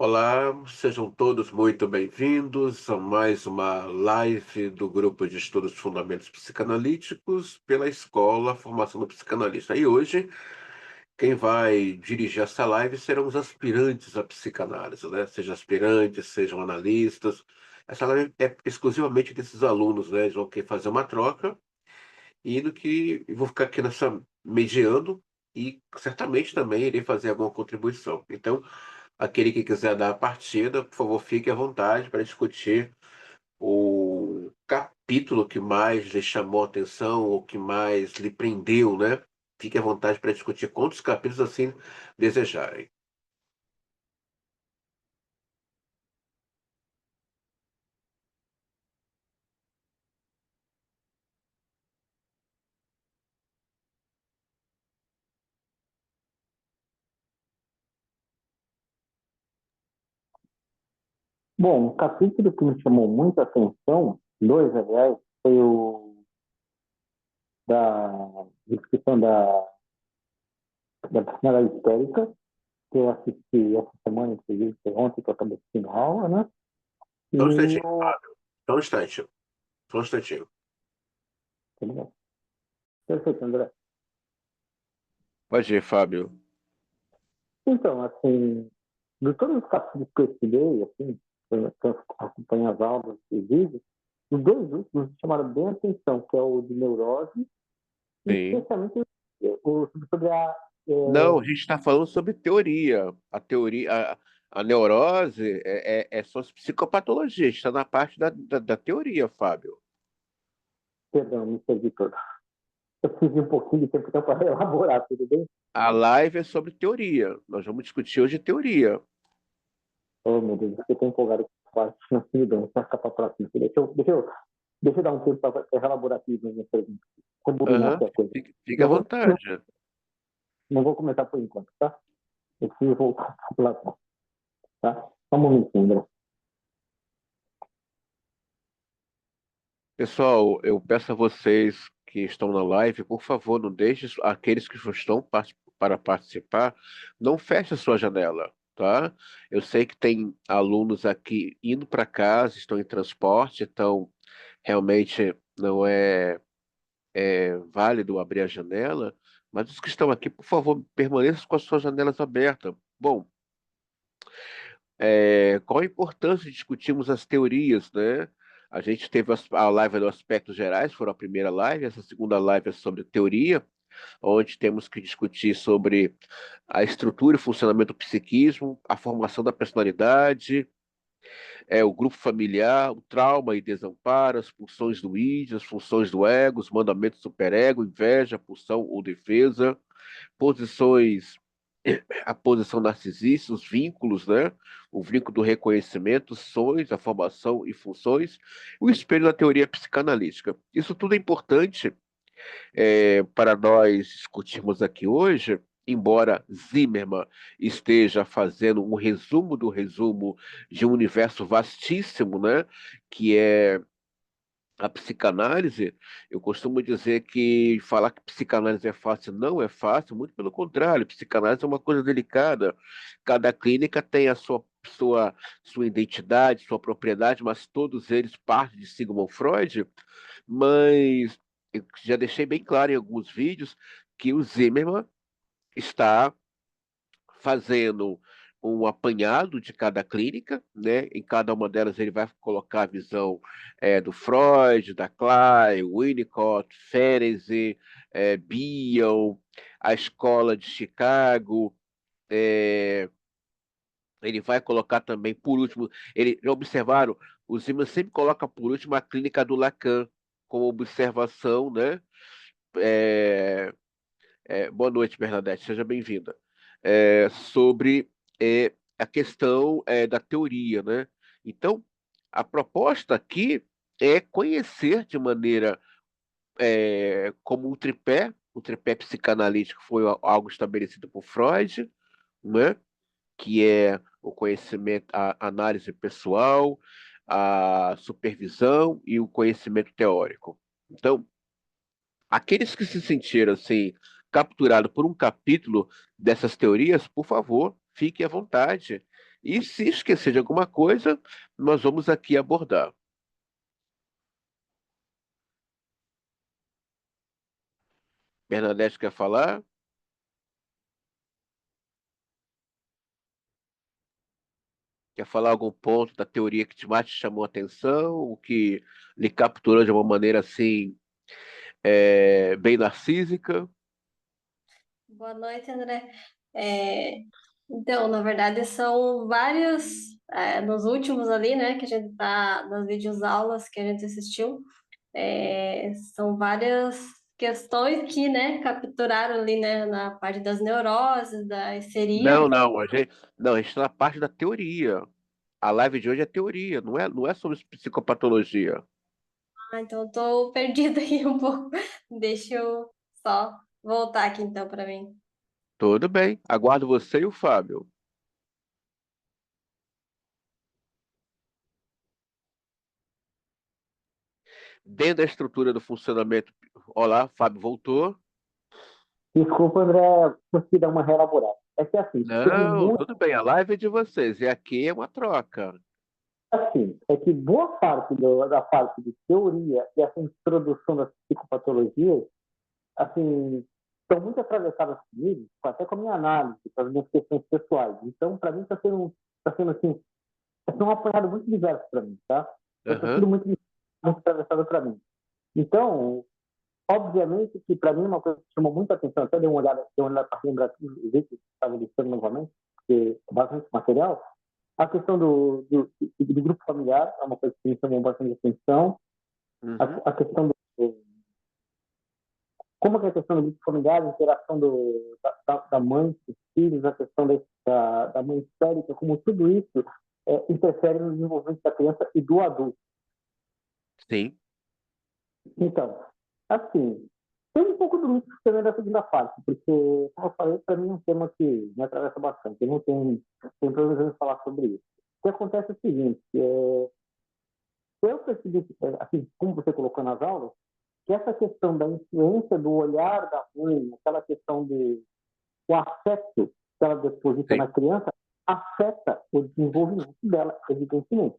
Olá, sejam todos muito bem-vindos a mais uma live do Grupo de Estudos Fundamentos Psicanalíticos pela Escola Formação do Psicanalista. E hoje, quem vai dirigir essa live serão os aspirantes à psicanálise, né? Sejam aspirantes, sejam analistas. Essa live é exclusivamente desses alunos, né? Eles vão querer fazer uma troca e no que eu vou ficar aqui nessa mediando e certamente também irei fazer alguma contribuição. Então, aquele que quiser dar a partida, por favor, fique à vontade para discutir o capítulo que mais lhe chamou a atenção, ou que mais lhe prendeu, né? Fique à vontade para discutir quantos capítulos assim desejarem. Bom, o capítulo que me chamou muita atenção, dois, aliás, foi o da descrição da personalidade histérica, que eu assisti essa semana, inclusive, foi ontem que eu acabei assistindo a aula, né? Só um E instantinho, Fábio. Só um instante. Só um instantinho. Perfeito, André. Pode ir, Fábio. Então, assim, de todos os capítulos que eu estudei, assim, que eu acompanho as aulas e vídeos, os dois últimos me chamaram bem a atenção, que é o de neurose, e Sim. especialmente o sobre a Não, a gente está falando sobre teoria. A neurose é só psicopatologia. A gente está na parte da teoria, Fábio. perdão, me perdi todo. Eu preciso de um pouquinho de tempo então para elaborar, tudo bem? A live é sobre teoria. Nós vamos discutir hoje teoria. Oh, meu Deus, eu estou empolgado com a parte, não me dando, vai ficar para a próxima. Deixa eu dar um tempo para elaborar aqui as minhas perguntas. Combinar Aham, aqui a coisa. fique à Não vou, não, vontade. não vou começar por enquanto, tá? Eu preciso voltar para lá, tá? Só um momentinho, André. Pessoal, eu peço a vocês que estão na live, por favor, não deixe aqueles que estão para participar, não feche a sua janela, tá? Eu sei que tem alunos aqui indo para casa, estão em transporte, então realmente não é válido abrir a janela, mas os que estão aqui, por favor, permaneçam com as suas janelas abertas. Bom, qual a importância de discutirmos as teorias, né? A gente teve a live dos aspectos gerais, foi a primeira live, essa segunda live é sobre teoria, onde temos que discutir sobre a estrutura e funcionamento do psiquismo, a formação da personalidade, o grupo familiar, o trauma e desamparo, as pulsões do id, as funções do ego, os mandamentos do superego, inveja, pulsão ou defesa, posições, a posição narcisista, os vínculos, né? O vínculo do reconhecimento, sonhos, a formação e funções, o espelho da teoria psicanalítica. Isso tudo é importante para nós discutirmos aqui hoje, embora Zimmermann esteja fazendo um resumo do resumo de um universo vastíssimo, né? Que é a psicanálise. Eu costumo dizer que falar que psicanálise é fácil não é fácil, muito pelo contrário, psicanálise é uma coisa delicada. Cada clínica tem a sua identidade, sua propriedade, mas todos eles partem de Sigmund Freud. Mas eu já deixei bem claro em alguns vídeos que o Zimmermann está fazendo um apanhado de cada clínica, né? Em cada uma delas ele vai colocar a visão do Freud, da Klein, Winnicott, Ferenczi, Bion, a escola de Chicago. é, Ele vai colocar também, por último, ele já observaram, o Zimmer sempre coloca por último a clínica do Lacan como observação, né? É, Boa noite, Bernadette, seja bem-vinda. Sobre a questão da teoria, né? Então, a proposta aqui é conhecer de maneira como um tripé psicanalítico foi algo estabelecido por Freud, né? Que é o conhecimento, a análise pessoal, a supervisão e o conhecimento teórico. Então, aqueles que se sentiram assim capturados por um capítulo dessas teorias, por favor, fiquem à vontade. E se esquecer de alguma coisa, nós vamos aqui abordar. Bernadette quer falar? Quer falar algum ponto da teoria que mais te chamou a atenção, o que lhe capturou de uma maneira assim, bem narcísica? Boa noite, André. É, então, na verdade, são vários, nos últimos ali, né, que a gente tá, nas videoaulas que a gente assistiu, são várias questões que, né, capturaram ali, né, na parte das neuroses, da histeria. Não, não, não, a gente está na parte da teoria. A live de hoje é teoria, não é sobre psicopatologia. Ah, então eu tô perdida aí um pouco. Deixa eu só voltar aqui então para mim. Tudo bem, aguardo você e o Fábio. Dentro da estrutura do funcionamento. Olá, Fábio voltou. Desculpa, André, consegui dar uma reelaborada. É que assim, tem Não, muito tudo bem, a live é de vocês, e aqui é uma troca. assim, é que boa parte da parte de teoria e essa introdução das psicopatologias, assim, estão muito atravessadas comigo, até com a minha análise, com as minhas questões pessoais. Então, para mim, tá sendo assim, um apanhado muito diverso para mim, tá? Está Aham, tudo muito atravessado para mim. Então, obviamente que para mim uma coisa que chamou muita atenção, até dei uma olhada para lembrar tudo, o vídeo que estava listando novamente, porque é bastante material, a questão do grupo familiar é uma coisa que me chamou bastante atenção. uhum, A questão como que é a questão do grupo familiar, a interação da mãe, dos filhos, a questão da mãe histérica, como tudo isso interfere no desenvolvimento da criança e do adulto. sim, Então, assim, tem um pouco do mito também da segunda parte, porque, como eu falei, para mim é um tema que me atravessa bastante. Eu não tenho problema de falar sobre isso. O que acontece é o seguinte, eu percebi, assim, como você colocou nas aulas, que essa questão da influência do olhar da mãe, aquela questão do o afeto que ela deposita sim, na criança, afeta o desenvolvimento dela, evidentemente.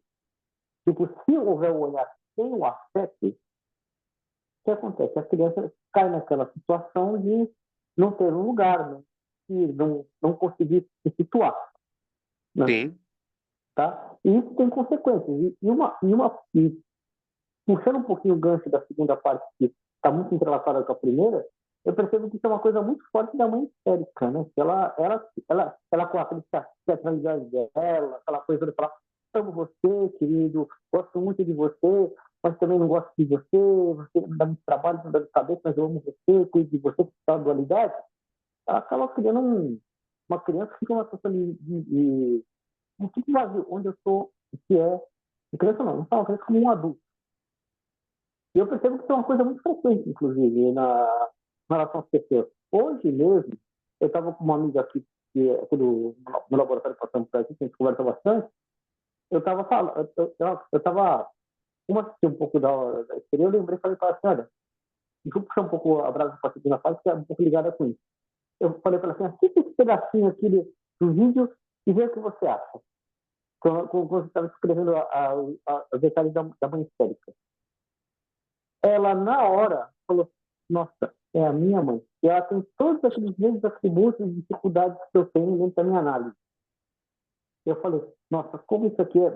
Tipo, se houver o olhar sem o afeto, o que acontece? A criança cai naquela situação de não ter um lugar, né? E não conseguir se situar, né? sim, Tá? E isso tem consequências. E puxando um pouquinho o gancho da segunda parte, que está muito entrelaçada com a primeira, eu percebo que isso é uma coisa muito forte da mãe histérica, né? Que ela com aquele teatralidade dela, aquela coisa de falar, amo você, querido, gosto muito de você, mas também não gosto de você, você me dá muito trabalho, me dá de cabeça, mas eu amo você, cuido de você, essa dualidade, ela acaba criando uma criança que fica uma situação de um tipo vazio, onde eu sou, que é, criança não fala criança como um adulto. E eu percebo que isso é uma coisa muito frequente, inclusive, na relação às pessoas. Hoje mesmo, eu estava com uma amiga aqui, que é aqui no laboratório que passamos por aqui, que a gente conversa bastante. Eu estava falando, eu estava, como assisti um pouco da experiência, eu lembrei e falei para ela assim: olha, deixa eu puxar um pouco a brasa para a segunda parte, que é um pouco ligada com isso. Eu falei para ela assim: assista esse pedacinho aqui do vídeo e vê o que você acha. Quando você estava escrevendo os detalhes da mãe histérica. Ela, na hora, falou: nossa, é a minha mãe. E ela tem todos aqueles mesmos atributos e dificuldades que eu tenho dentro da minha análise. Eu falei: nossa, como isso aqui é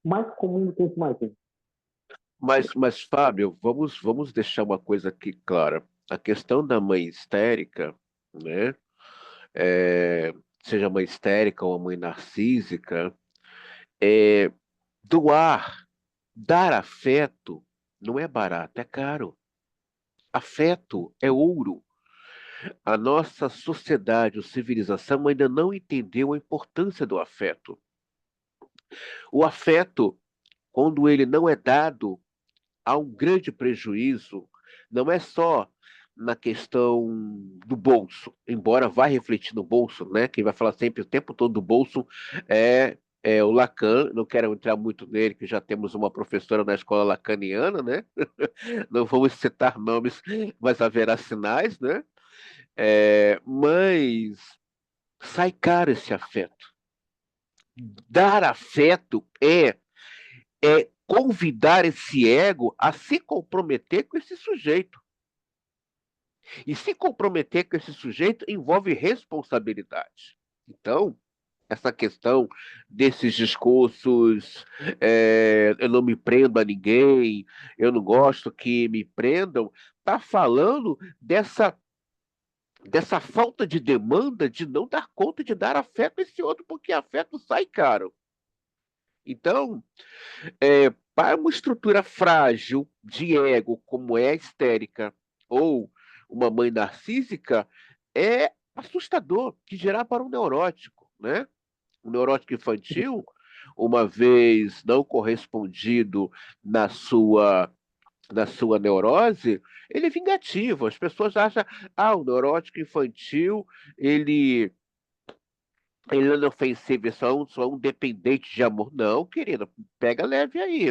mais comum do que a gente imagina. mas Fábio, vamos deixar uma coisa aqui clara. A questão da mãe histérica, né? é, Seja mãe histérica ou a mãe narcísica, é, doar, dar afeto não é barato, é caro. Afeto é ouro. A nossa sociedade, a civilização ainda não entendeu a importância do afeto. O afeto, quando ele não é dado, há um grande prejuízo, não é só na questão do bolso, embora vá refletir no bolso, né? Quem vai falar sempre o tempo todo do bolso é o Lacan, não quero entrar muito nele, que já temos uma professora na escola lacaniana, né? Não vamos citar nomes, mas haverá sinais, né? Mas sai caro esse afeto. Dar afeto é convidar esse ego a se comprometer com esse sujeito. E se comprometer com esse sujeito envolve responsabilidade. Então, essa questão desses discursos, eu não me prendo a ninguém, eu não gosto que me prendam, está falando dessa falta de demanda de não dar conta de dar afeto a esse outro, porque afeto sai caro. Então, para uma estrutura frágil de ego, como é a histérica, ou uma mãe narcísica, é assustador que gerar para um neurótico, né? Um neurótico infantil, uma vez não correspondido na sua neurose, ele é vingativo. As pessoas acham, o neurótico infantil, ele ele não é inofensivo, é só um dependente de amor. Não, querida, pega leve aí.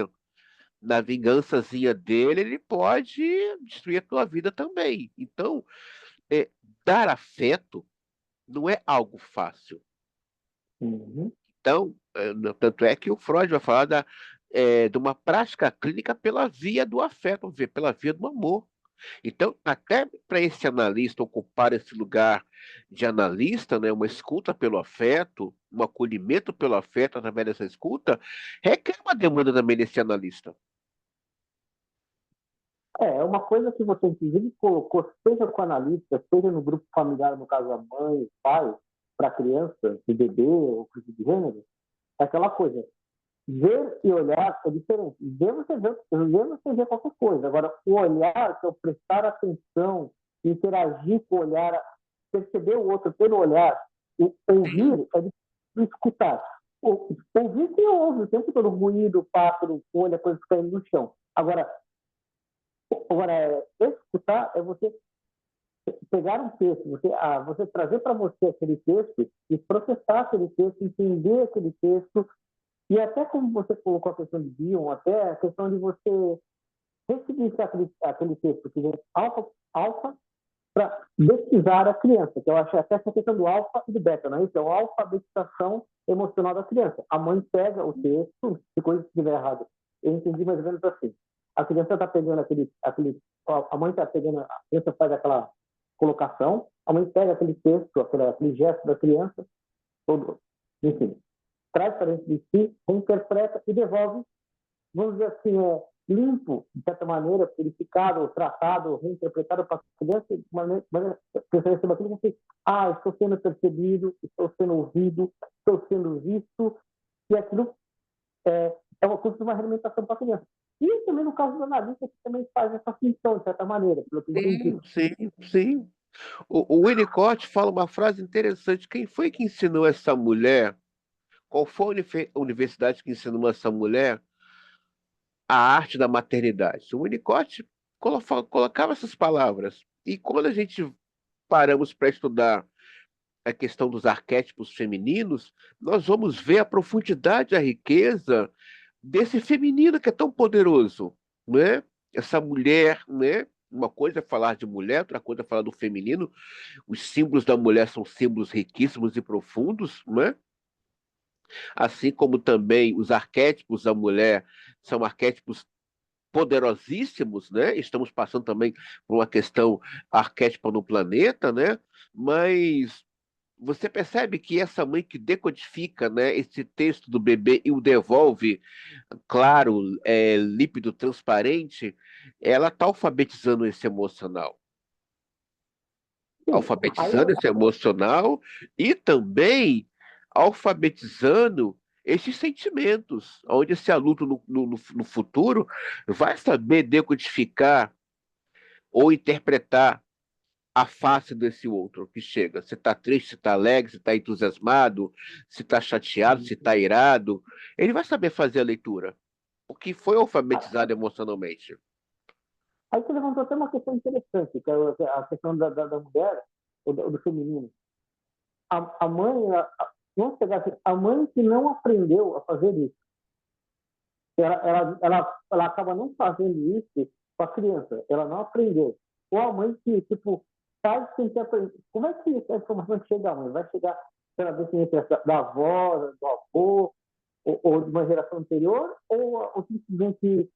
Na vingançazinha dele, ele pode destruir a tua vida também. Então, é, dar afeto não é algo fácil. Uhum. Então, tanto é que o Freud vai falar de uma prática clínica pela via do afeto, pela via do amor. Então, até para esse analista ocupar esse lugar de analista, né, uma escuta pelo afeto, um acolhimento pelo afeto através dessa escuta, requer uma demanda também desse analista. É uma coisa que você, inclusive, colocou, seja com o analista, seja no grupo familiar, no caso a mãe, o pai, para a criança, de bebê ou coisa de gênero, é aquela coisa. Ver e olhar é diferente. Ver você vê qualquer coisa. Agora, o olhar, que é o prestar atenção, interagir com o olhar, perceber o outro pelo olhar, o ouvir é de escutar. Ouvir que ouve o tempo todo, ruído, pássaro, folha, coisas caindo no chão. Agora, escutar é você pegar um texto, você trazer para você aquele texto e processar aquele texto, entender aquele texto, e até como você colocou a questão de Bion, até a questão de você ressignificar aquele texto que vem alfa para pesquisar a criança, que eu acho até essa questão do alfa e do beta, não é isso? É a alfabetização emocional da criança. A mãe pega o texto, se coisa estiver errada, eu entendi mais ou menos assim. A criança está pegando a mãe está pegando, a criança faz aquela colocação, a mãe pega aquele texto, aquele gesto da criança, todo, enfim, traz para dentro de si, reinterpreta e devolve, vamos dizer assim, limpo, de certa maneira, purificado, tratado, reinterpretado para a criança, de maneira que você receba aquilo que estou sendo percebido, estou sendo ouvido, estou sendo visto, e aquilo é uma coisa de uma realimentação para a criança. E também no caso do analista, que também faz essa função, de certa maneira, pelo que eu entendi. Sim, sim, sim. O Winnicott fala uma frase interessante. Quem foi que ensinou essa mulher? Qual foi a universidade que ensinou essa mulher a arte da maternidade? O Winnicott colocava essas palavras. E quando a gente paramos para estudar a questão dos arquétipos femininos, nós vamos ver a profundidade, a riqueza desse feminino que é tão poderoso, né? Essa mulher, né? Uma coisa é falar de mulher, outra coisa é falar do feminino. Os símbolos da mulher são símbolos riquíssimos e profundos, né? Assim como também os arquétipos da mulher são arquétipos poderosíssimos, né? Estamos passando também por uma questão arquétipa no planeta, né? Mas você percebe que essa mãe que decodifica, né, esse texto do bebê e o devolve, claro, líquido, transparente, ela está alfabetizando esse emocional. Sim, aí Alfabetizando esse emocional e também alfabetizando esses sentimentos, onde esse adulto no futuro vai saber decodificar ou interpretar a face desse outro que chega. Se está triste, se está alegre, se está entusiasmado, se está chateado, se está irado. Ele vai saber fazer a leitura, porque foi alfabetizado emocionalmente. Aí você levantou até uma questão interessante, que é a questão da mulher, ou do feminino. A mãe, vamos pegar assim, a mãe que não aprendeu a fazer isso, ela acaba não fazendo isso com a criança, ela não aprendeu. Ou a mãe que, tipo, faz sem ter aprendido. Como é que a informação chega à mãe? Vai chegar pela descendência da avó, do ou de uma geração anterior, ou simplesmente,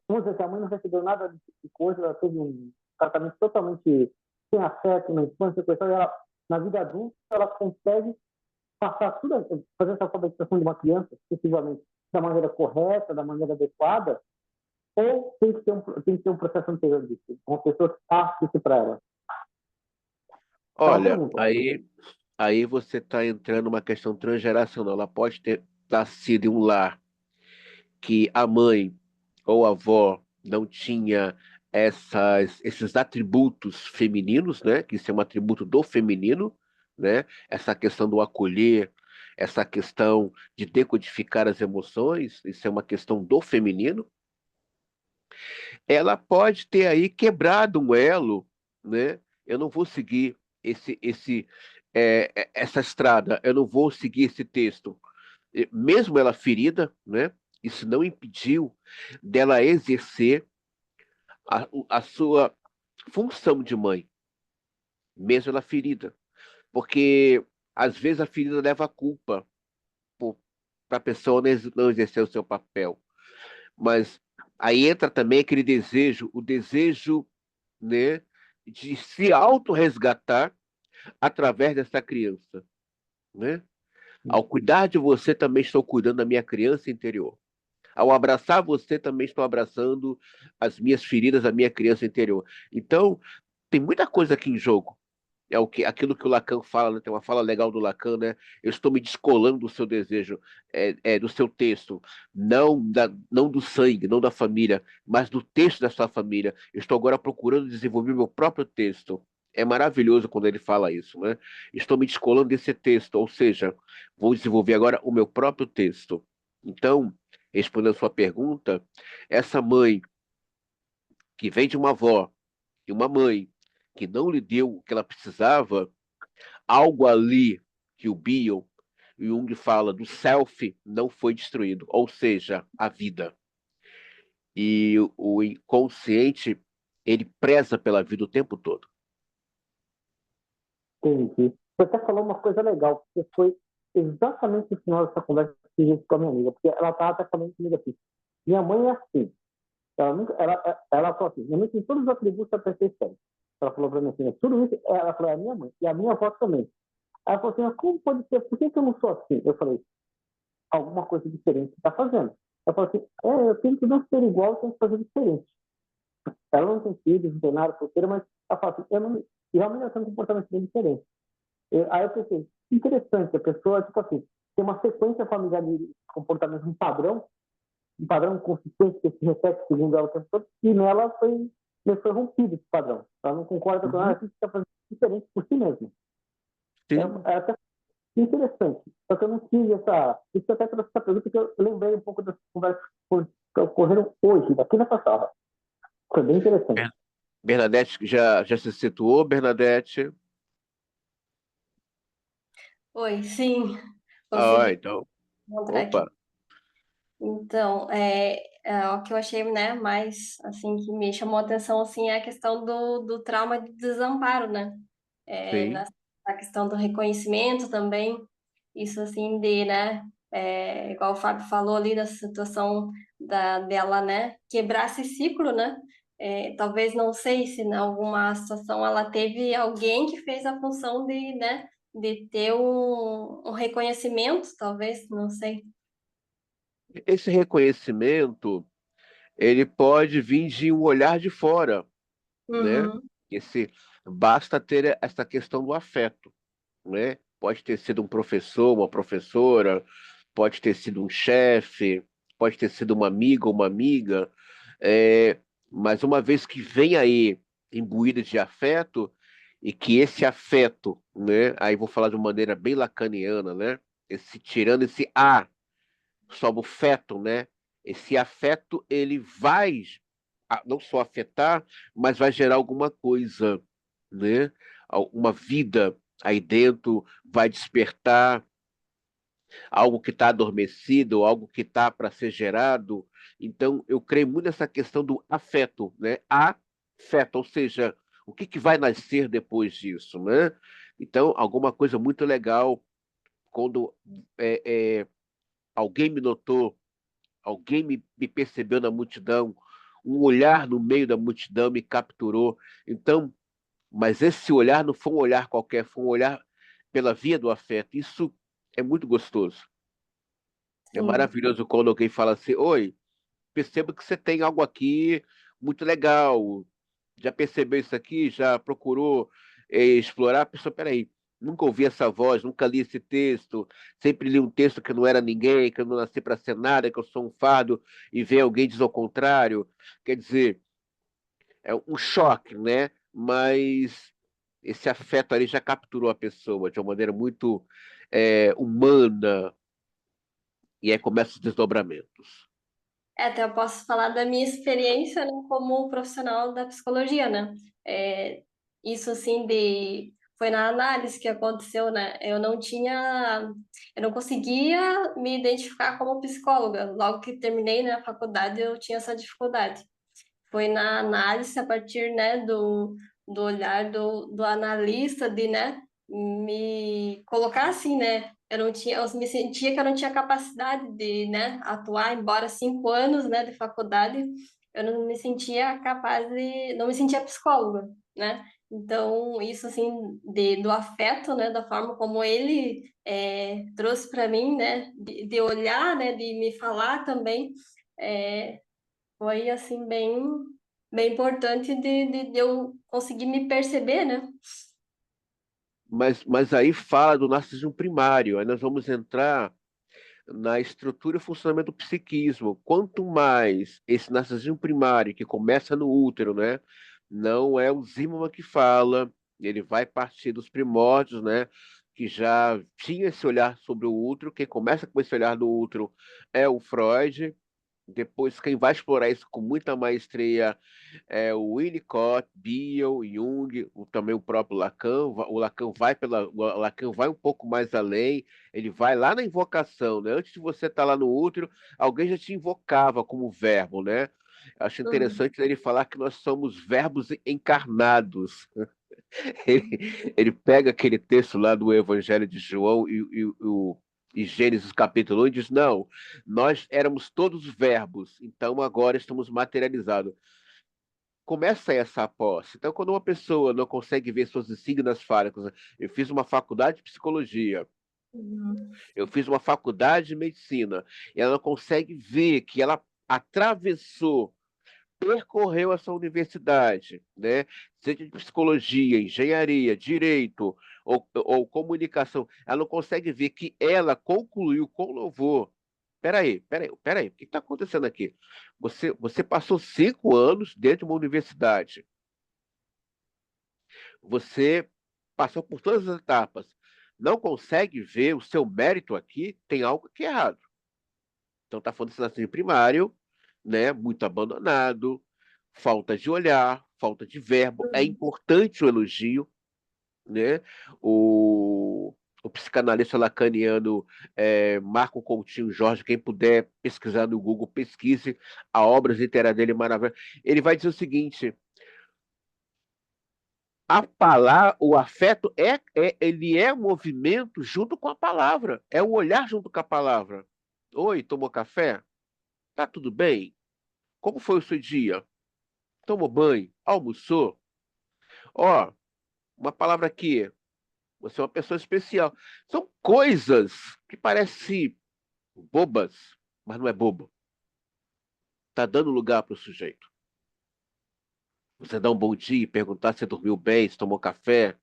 vamos dizer que a mãe não recebeu nada desse tipo de coisa, ela teve um tratamento totalmente sem afeto na infância, coisa, e ela, na vida adulta, ela consegue passar tudo, fazer essa alfabetização de uma criança, excessivamente, da maneira correta, da maneira adequada, ou tem que ter um processo anterior disso, uma pessoa que passe isso para ela. É uma Olha, pergunta. aí você está entrando numa questão transgeracional. Ela pode ter nascido em um lar que a mãe ou a avó não tinha esses atributos femininos, né? Que isso é um atributo do feminino, né? Essa questão do acolher, essa questão de decodificar as emoções, isso é uma questão do feminino. Ela pode ter aí quebrado um elo, né? Eu não vou seguir essa estrada, eu não vou seguir esse texto. Mesmo ela ferida, né? Isso não impediu dela exercer a sua função de mãe, mesmo ela ferida. Porque às vezes a ferida leva a culpa para a pessoa não exercer o seu papel. Mas aí entra também aquele desejo, o desejo, né, de se autorresgatar através dessa criança, né? Ao cuidar de você, também estou cuidando da minha criança interior. Ao abraçar você, também estou abraçando as minhas feridas, a minha criança interior. Então, tem muita coisa aqui em jogo. É aquilo que o Lacan fala, né? Tem uma fala legal do Lacan, né? Eu estou me descolando do seu desejo, do seu texto, não do sangue, não da família, mas do texto da sua família. Eu estou agora procurando desenvolver meu próprio texto. É maravilhoso quando ele fala isso, né? Estou me descolando desse texto, ou seja, vou desenvolver agora o meu próprio texto. Então, respondendo a sua pergunta, essa mãe que vem de uma avó e uma mãe que não lhe deu o que ela precisava, algo ali que o Bion e Jung fala do self não foi destruído, ou seja, a vida. E o inconsciente, ele preza pela vida o tempo todo. Entendi. Você até falou uma coisa legal, porque foi exatamente o final dessa conversa que eu tive com a minha amiga, porque ela estava até falando comigo assim, minha mãe é assim, ela falou assim, minha mãe tem todos os atributos da perfeição. Ela falou para mim assim, tudo isso, ela falou, é a minha mãe, e a minha avó também. Ela falou assim, mas como pode ser, por que eu não sou assim? Eu falei, alguma coisa diferente você está fazendo. Ela falou assim, eu tenho que não ser igual, eu tenho que fazer diferente. Ela não tem filhos, não tem nada, solteira, mas ela fala assim, eu não, e realmente ela tem um comportamento bem diferente. Aí eu pensei, interessante, a pessoa, tipo assim, tem uma sequência familiar de comportamento, um padrão consistente que se repete segundo ela o tempo todo, e nela foi rompido esse padrão. Ela não concorda com ela, ela está fazendo diferente por si mesma. Sim, É até interessante. Só que eu não tive essa. Isso até trouxe essa pergunta que eu lembrei um pouco das conversas que ocorreram hoje, daqui nessa sala. Foi bem interessante. Bernadette já se situou, Bernadette? Oi, sim, Ah, consegui então, encontrar aqui. opa, Então, o que eu achei, né, mais, assim, que me chamou a atenção, assim, é a questão do trauma de desamparo, né? sim. A questão do reconhecimento também, isso, assim, né, igual o Fábio falou ali, da situação dela, né, quebrar esse ciclo, né? Talvez, não sei se em alguma situação ela teve alguém que fez a função de, né, de ter um reconhecimento, talvez, não sei. Esse reconhecimento, ele pode vir de um olhar de fora, né? Uhum. Esse, basta ter essa questão do afeto, né? Pode ter sido um professor, uma professora, pode ter sido um chefe, pode ter sido uma amiga ou uma amiga, mas uma vez que vem aí imbuída de afeto, e que esse afeto, né? Aí vou falar de uma maneira bem lacaniana, né? Tirando esse A sobre o feto, né? Esse afeto, ele vai não só afetar, mas vai gerar alguma coisa, né? Uma vida aí dentro, vai despertar algo que está adormecido, algo que está para ser gerado. Então, eu creio muito nessa questão do afeto, né? Afeto, ou seja, o que vai nascer depois disso, né? Então, alguma coisa muito legal quando alguém me notou, alguém me percebeu na multidão, um olhar no meio da multidão me capturou. Então, mas esse olhar não foi um olhar qualquer, foi um olhar pela via do afeto. Isso é muito gostoso. É Sim. maravilhoso quando alguém fala assim: oi, percebo que você tem algo aqui muito legal. Já percebeu isso aqui? Já procurou explorar? A pessoa, peraí, nunca ouvi essa voz, nunca li esse texto, sempre li um texto que não era ninguém, que eu não nasci para ser nada, que eu sou um fardo, e vem alguém diz ao contrário. Quer dizer, é um choque, né? Mas esse afeto ali já capturou a pessoa de uma maneira muito humana, e aí começam os desdobramentos. Até eu posso falar da minha experiência, né, como profissional da psicologia, né? Isso assim foi na análise que aconteceu, né? Eu não conseguia me identificar como psicóloga. Logo que terminei, né, a faculdade, eu tinha essa dificuldade. Foi na análise a partir, né, do olhar do analista de, né, me colocar assim, né, eu me sentia que eu não tinha capacidade de, né, atuar, embora 5 anos, né, de faculdade, eu não me sentia capaz não me sentia psicóloga, né, então isso, assim, do afeto, né, da forma como ele trouxe para mim, né, de olhar, né, de me falar também, foi assim bem importante de eu conseguir me perceber, né? Mas aí fala do narcisismo primário, aí nós vamos entrar na estrutura e funcionamento do psiquismo. Quanto mais esse narcisismo primário, que começa no útero, né? Não é o Zimmermann que fala, ele vai partir dos primórdios, né? Que já tinha esse olhar sobre o útero. Quem começa com esse olhar do útero é o Freud. Depois, quem vai explorar isso com muita maestria é o Winnicott, Beale, Jung, também o próprio Lacan. O Lacan vai um pouco mais além. Ele vai lá na invocação, né? Antes de você estar lá no útero, alguém já te invocava como verbo, né? Acho Uhum. interessante ele falar que nós somos verbos encarnados. Ele pega aquele texto lá do Evangelho de João e Gênesis capítulo 1 e diz: não, nós éramos todos verbos, então agora estamos materializados. Começa essa posse. Então, quando uma pessoa não consegue ver suas insígnias fálicas, eu fiz uma faculdade de psicologia, Uhum. eu fiz uma faculdade de medicina, e ela não consegue ver que ela atravessou, percorreu essa universidade, né? Seja de psicologia, engenharia, direito ou comunicação, ela não consegue ver que ela concluiu com louvor. Peraí, o que está acontecendo aqui? Você passou 5 anos dentro de uma universidade, você passou por todas as etapas, não consegue ver o seu mérito aqui, tem algo que é errado. Então está falando de ensino primário, né? Muito abandonado, falta de olhar, falta de verbo. É Uhum. importante o elogio, né? O, o psicanalista lacaniano Marco Coutinho Jorge, quem puder pesquisar no Google, pesquise a obra literária dele maravilhosa. Ele vai dizer o seguinte: o afeto ele é movimento junto com a palavra, é o olhar junto com a palavra. Oi, tomou café? Tá tudo bem? Como foi o seu dia? Tomou banho? Almoçou? Ó, uma palavra aqui. Você é uma pessoa especial. São coisas que parecem bobas, mas não é bobo. Tá dando lugar para o sujeito. Você dá um bom dia, perguntar se dormiu bem, se tomou café,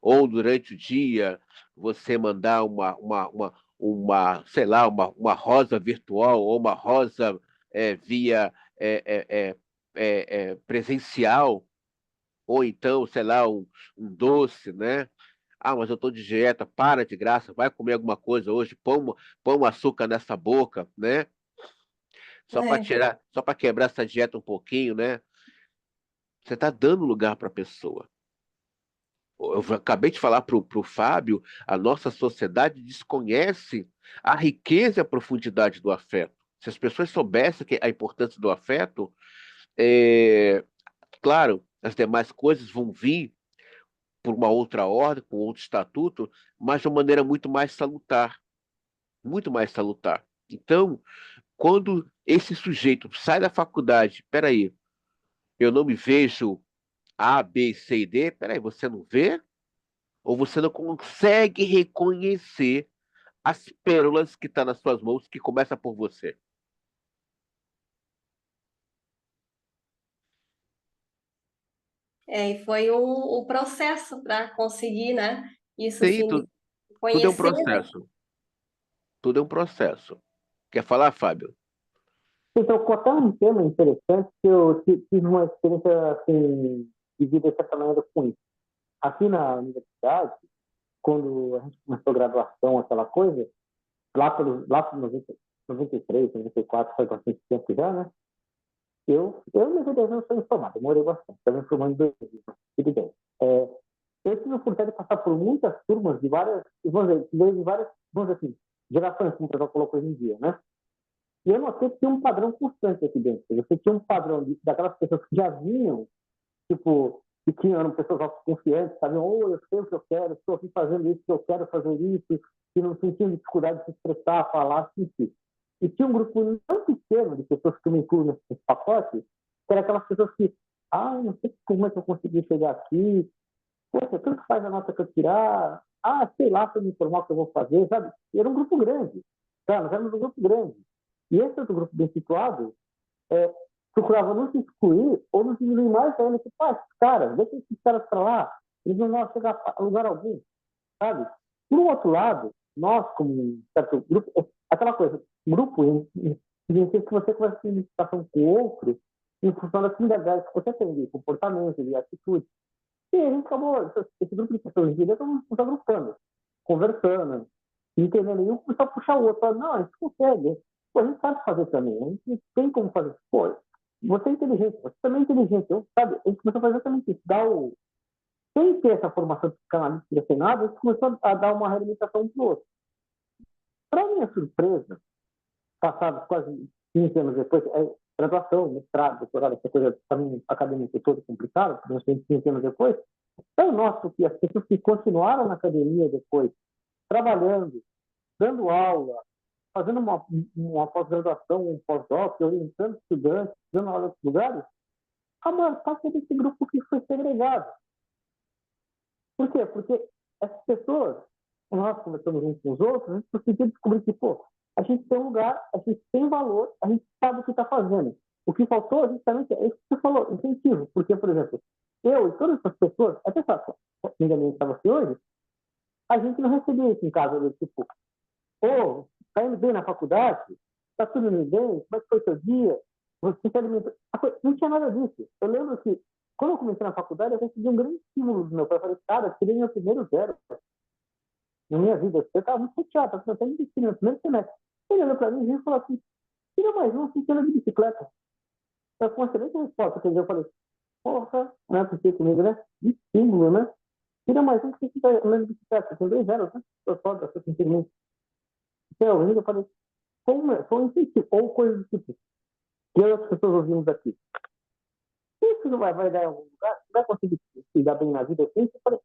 ou durante o dia você mandar sei lá, uma rosa virtual ou uma rosa via presencial, ou então, sei lá, um doce, né? Ah, mas eu estou de dieta, para de graça, vai comer alguma coisa hoje, põe um açúcar nessa boca, né? É, Só para quebrar essa dieta um pouquinho, né? Você está dando lugar para a pessoa. Eu acabei de falar para o Fábio, a nossa sociedade desconhece a riqueza e a profundidade do afeto. Se as pessoas soubessem a importância do afeto, é, claro, as demais coisas vão vir por uma outra ordem, com outro estatuto, mas de uma maneira muito mais salutar, muito mais salutar. Então, quando esse sujeito sai da faculdade, peraí, eu não me vejo A, B, C e D, peraí, você não vê? Ou você não consegue reconhecer as pérolas que estão nas suas mãos, que começa por você? E foi o processo para conseguir, né? Isso Sim, assim, tudo é um conhecer, né? processo. Tudo é um processo. Quer falar, Fábio? Então, até um tema interessante que eu tive uma experiência assim, de vida de certa maneira com isso. Aqui na universidade, quando a gente começou a graduação, aquela coisa, lá por 93, 94, faz bastante tempo já, né? Eu levei 10 anos sendo formado, demorei bastante. Estava me formando em 2000, tudo bem. Eu tive a oportunidade de passar por muitas turmas de várias, vamos dizer, de várias, vamos dizer assim, gerações, como o pessoal colocou hoje em dia, né? E eu notei que tinha um padrão constante aqui dentro. Você tinha um padrão daquelas pessoas que já vinham, tipo, que tinham, eram pessoas autoconfiantes, sabiam, oh, eu sei o que eu quero, estou aqui fazendo isso, que eu quero fazer isso, que não sentiam dificuldade de se expressar, falar, sentir. E tinha um grupo não pequeno de pessoas que eu me incluo nesse pacote, que eram aquelas pessoas que, não sei como é que eu consegui chegar aqui, poxa, tanto faz a nota que eu tirar, sei lá, para me informar o que eu vou fazer, sabe? E era um grupo grande, tá? Nós éramos um grupo grande. E esse outro grupo bem situado procurava não se excluir ou não diminuir mais ainda, que, esses caras, deixa esses caras para lá, eles não vão chegar a lugar algum, sabe? Por um outro lado, nós, como um certo grupo, aquela coisa, grupo significa que você conversa em comunicação com o outro em função das similaridades que você tem de comportamento, de atitude. E a gente acabou, esse grupo de pessoas de direita, nos agrupando, conversando, entendendo. E um começou a puxar o outro, falando, não, a gente consegue. Pô, a gente sabe fazer também, a gente tem como fazer. Pô, você é inteligente, você também é inteligente. Eu, sabe? A gente começou a fazer exatamente isso, sem ter essa formação de psicanalista sem nada, a gente começou a dar uma realimentação um para o outro. Para minha surpresa, passados quase 15 anos depois, graduação, mestrado, doutorado, essa coisa também acadêmica toda complicada, nós temos 15 anos depois, eu noto que as pessoas que continuaram na academia depois, trabalhando, dando aula, fazendo uma pós-graduação, um pós-doc, orientando estudantes, dando aula em outros lugares, a maior parte é desse grupo que foi segregado. Por quê? Porque essas pessoas, nós conversamos uns com os outros, a gente conseguiu descobrir que, pô, a gente tem um lugar, a gente tem valor, a gente sabe o que está fazendo. O que faltou justamente é isso que você falou, incentivo. Porque, por exemplo, eu e todas essas pessoas, até só, ninguém estava aqui hoje, a gente não recebia isso em casa, do tipo, tá indo bem na faculdade? Tá tudo indo bem? Como é que foi seu dia? Você se alimentou? Não tinha nada disso. Eu lembro que, quando eu comecei na faculdade, eu recebi um grande estímulo do meu pai. Eu falei, cara, eu tirei meu primeiro zero na minha vida. Eu estava muito chateado, eu estava investindo no primeiro semestre. Ele olhou para mim e falou assim, tira mais um, assim, anda de bicicleta. Eu com uma excelente resposta. Quer dizer, eu falei, porra, não é possível comigo, né? De estímulo, né? Tira mais um, que você está andando de bicicleta. Tem 2 zeros, né? Eu só, eu simplesmente. Eu falei, foi um incentivo, ou coisas do tipo, que as pessoas ouvimos aqui. Isso não vai dar em algum lugar? Você vai conseguir se dar bem na vida assim? Eu falei,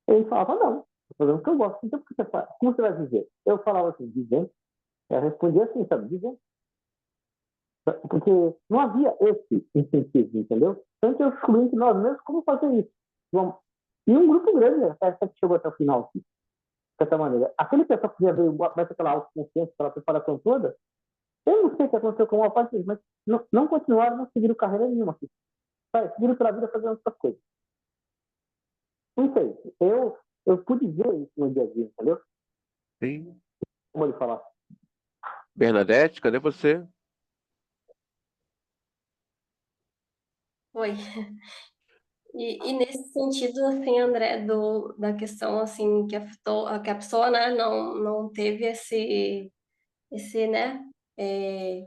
ele falava, não, estou fazendo o que eu gosto. Então, por que você faz? Como você vai viver? Eu falava assim, vivendo. Eu respondia assim, sabe, vivendo. Porque não havia esse incentivo, entendeu? Então, eu descobri entre nós mesmos como fazer isso. E um grupo grande, até que chegou até o final, assim, dessa maneira. Aquele pessoal que já veio, mete aquela autoconfiança, aquela preparação toda, eu não sei o que aconteceu com uma parte deles, mas não continuaram, não seguiram carreira nenhuma aqui. Sabe? Seguiram pela vida fazendo outras coisas. Não sei. Eu pude ver isso no dia a dia, entendeu? Sim. Como ele falar. Bernadette, cadê você? Foi. E nesse sentido, assim, André, da questão, assim, que a pessoa, né, não teve né, é,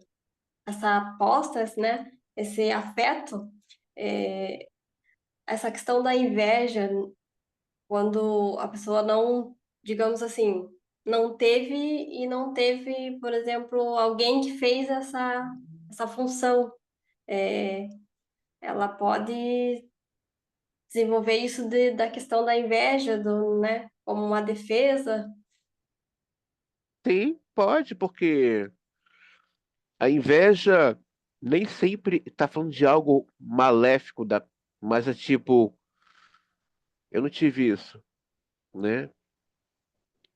essa aposta, né, esse afeto, é, essa questão da inveja, quando a pessoa não, digamos assim, não teve, por exemplo, alguém que fez essa função. É, ela pode desenvolver isso da questão da inveja, né, como uma defesa. Sim, pode, porque a inveja nem sempre está falando de algo maléfico, mas é tipo, eu não tive isso, né?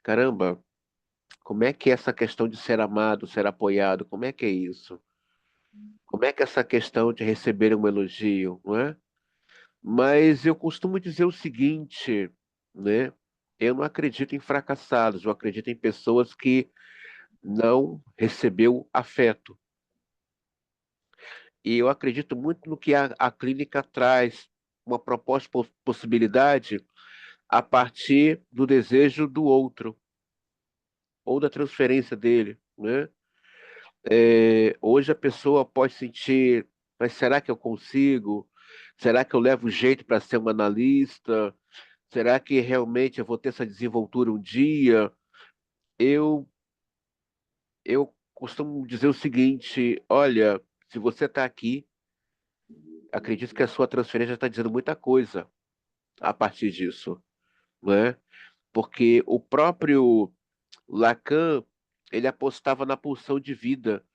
Caramba, como é que é essa questão de ser amado, ser apoiado? Como é que é isso? Como é que é essa questão de receber um elogio, não é? Mas eu costumo dizer o seguinte, né? Eu não acredito em fracassados, eu acredito em pessoas que não recebeu afeto. E eu acredito muito no que a clínica traz, uma proposta, possibilidade a partir do desejo do outro, ou da transferência dele, né? Hoje a pessoa pode sentir, mas será que eu consigo? Será que eu levo jeito para ser um analista? Será que realmente eu vou ter essa desenvoltura um dia? Eu, eu costumo dizer o seguinte: olha, se você está aqui, acredito que a sua transferência está dizendo muita coisa a partir disso, né? Porque o próprio Lacan, ele apostava na pulsão de vida,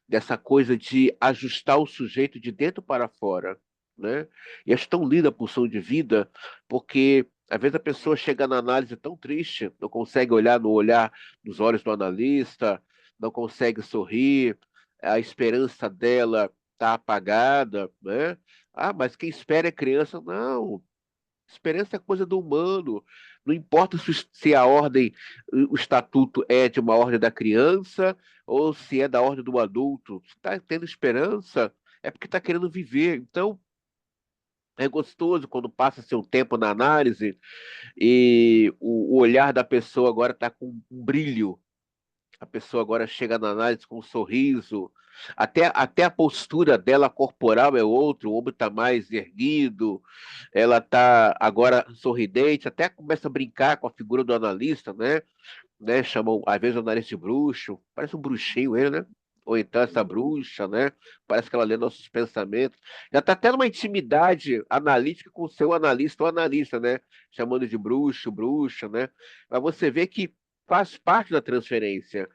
dessa coisa de ajustar o sujeito de dentro para fora, né? E acho tão linda a pulsão de vida, porque às vezes a pessoa chega na análise tão triste, não consegue olhar no olhar nos olhos do analista, não consegue sorrir, a esperança dela está apagada, né? Ah, mas quem espera é criança. Não, esperança é coisa do humano. Não importa se a ordem, o estatuto é de uma ordem da criança ou se é da ordem do adulto. Se está tendo esperança, é porque está querendo viver. Então, é gostoso quando passa seu tempo na análise e o olhar da pessoa agora está com um brilho. A pessoa agora chega na análise com um sorriso. Até a postura dela corporal é outra, o ombro está mais erguido, ela está agora sorridente, até começa a brincar com a figura do analista, né? Chamam, às vezes, o analista de bruxo, parece um bruxinho ele, né? Ou então essa bruxa, né? Parece que ela lê nossos pensamentos. Já está tendo uma intimidade analítica com o seu analista ou analista, né? Chamando de bruxo, bruxa, né? Mas você vê que faz parte da transferência.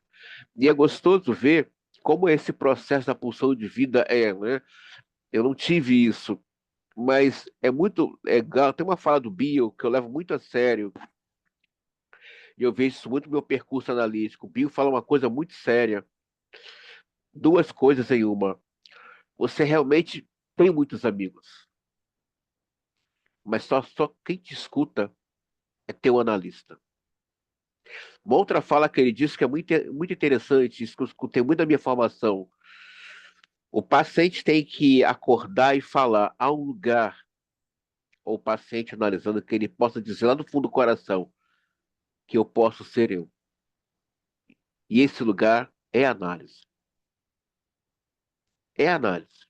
E é gostoso ver como esse processo da pulsão de vida é, né? Eu não tive isso, mas é muito legal. Tem uma fala do Bill que eu levo muito a sério, e eu vejo isso muito no meu percurso analítico. O Bill fala uma coisa muito séria, duas coisas em uma. Você realmente tem muitos amigos, mas só quem te escuta é teu analista. Uma outra fala que ele disse que é muito interessante, isso que eu escutei muito da minha formação. O paciente tem que acordar e falar. Há um lugar, ou o paciente analisando, que ele possa dizer lá no fundo do coração que eu posso ser eu. E esse lugar é análise. É análise.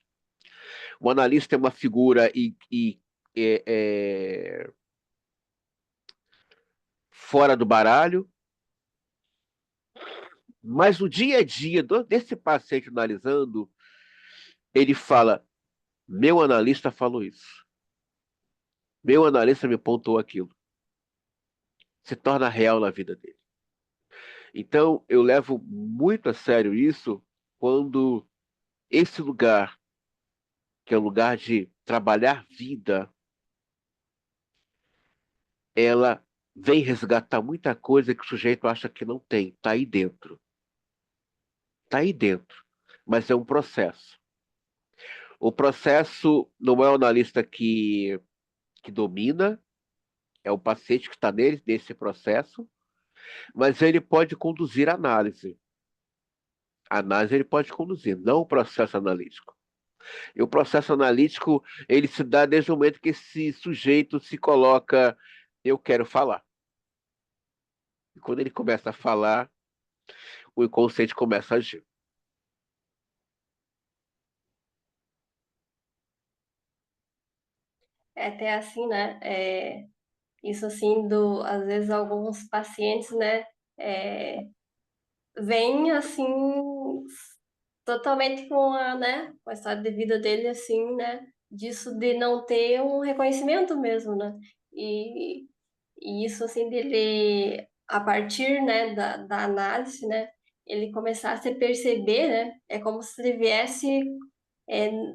O analista é uma figura é, é, fora do baralho, mas no dia a dia desse paciente analisando, ele fala: meu analista falou isso. Meu analista me pontuou aquilo. Se torna real na vida dele. Então, eu levo muito a sério isso quando esse lugar, que é o lugar de trabalhar vida, ela vem resgatar muita coisa que o sujeito acha que não tem. Está aí dentro. Está aí dentro. Mas é um processo. O processo não é o analista que domina, é o paciente que está nesse processo, mas ele pode conduzir a análise. A análise ele pode conduzir, não o processo analítico. E o processo analítico, ele se dá desde o momento que esse sujeito se coloca, eu quero falar. E quando ele começa a falar, o inconsciente começa a agir. É até assim, né? Isso assim, às vezes alguns pacientes, né? É, vêm assim, totalmente com a, né? Com a história de vida dele, assim, né? disso de não ter um reconhecimento mesmo, né? E, e isso, assim, dele, a partir, né, da análise, né, ele começar a se perceber, né, é como se ele viesse,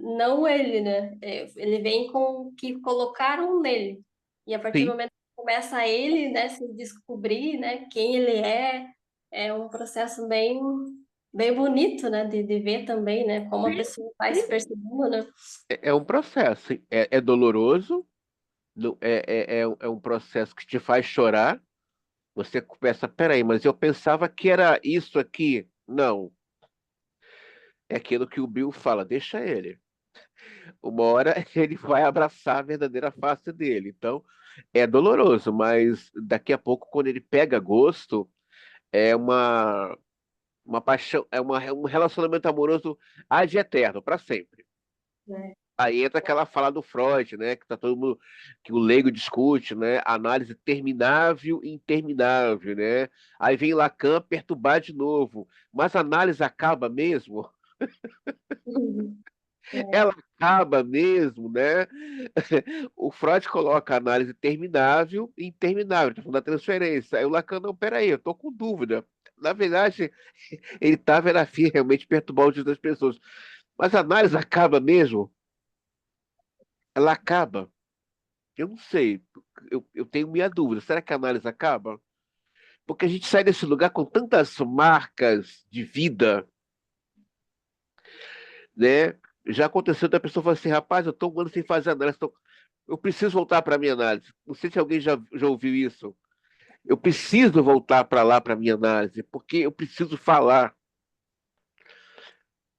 não ele, né, ele vem com o que colocaram nele. E a partir do Sim, momento que começa ele, né, se descobrir, né, quem ele é um processo bem bonito, né, de ver também, né, como a sim, pessoa vai se sim. percebendo, né. É um processo. É doloroso, é um processo que te faz chorar. Você começa, peraí, mas eu pensava que era isso aqui. Não, é aquilo que o Bill fala, deixa ele. Uma hora ele vai abraçar a verdadeira face dele. Então, é doloroso, mas daqui a pouco, quando ele pega gosto, é uma paixão, é um relacionamento amoroso ad eterno, para sempre. É. Aí entra aquela fala do Freud, né? Que tá todo mundo, que o leigo discute, né? Análise terminável e interminável, né? Aí vem Lacan perturbar de novo. Mas a análise acaba mesmo? É. Ela acaba mesmo, né? O Freud coloca a análise terminável e interminável, tá falando da transferência. Aí o Lacan, não, peraí, eu tô com dúvida. Na verdade, ele estava era afim realmente perturbar o dia das pessoas. Mas a análise acaba mesmo? Ela acaba. Eu não sei. Eu tenho minha dúvida. Será que a análise acaba? Porque a gente sai desse lugar com tantas marcas de vida, né? Já aconteceu da pessoa falar assim, rapaz, eu estou um ano sem fazer análise, eu preciso voltar para a minha análise. Não sei se alguém já ouviu isso. Eu preciso voltar para lá para a minha análise, porque eu preciso falar.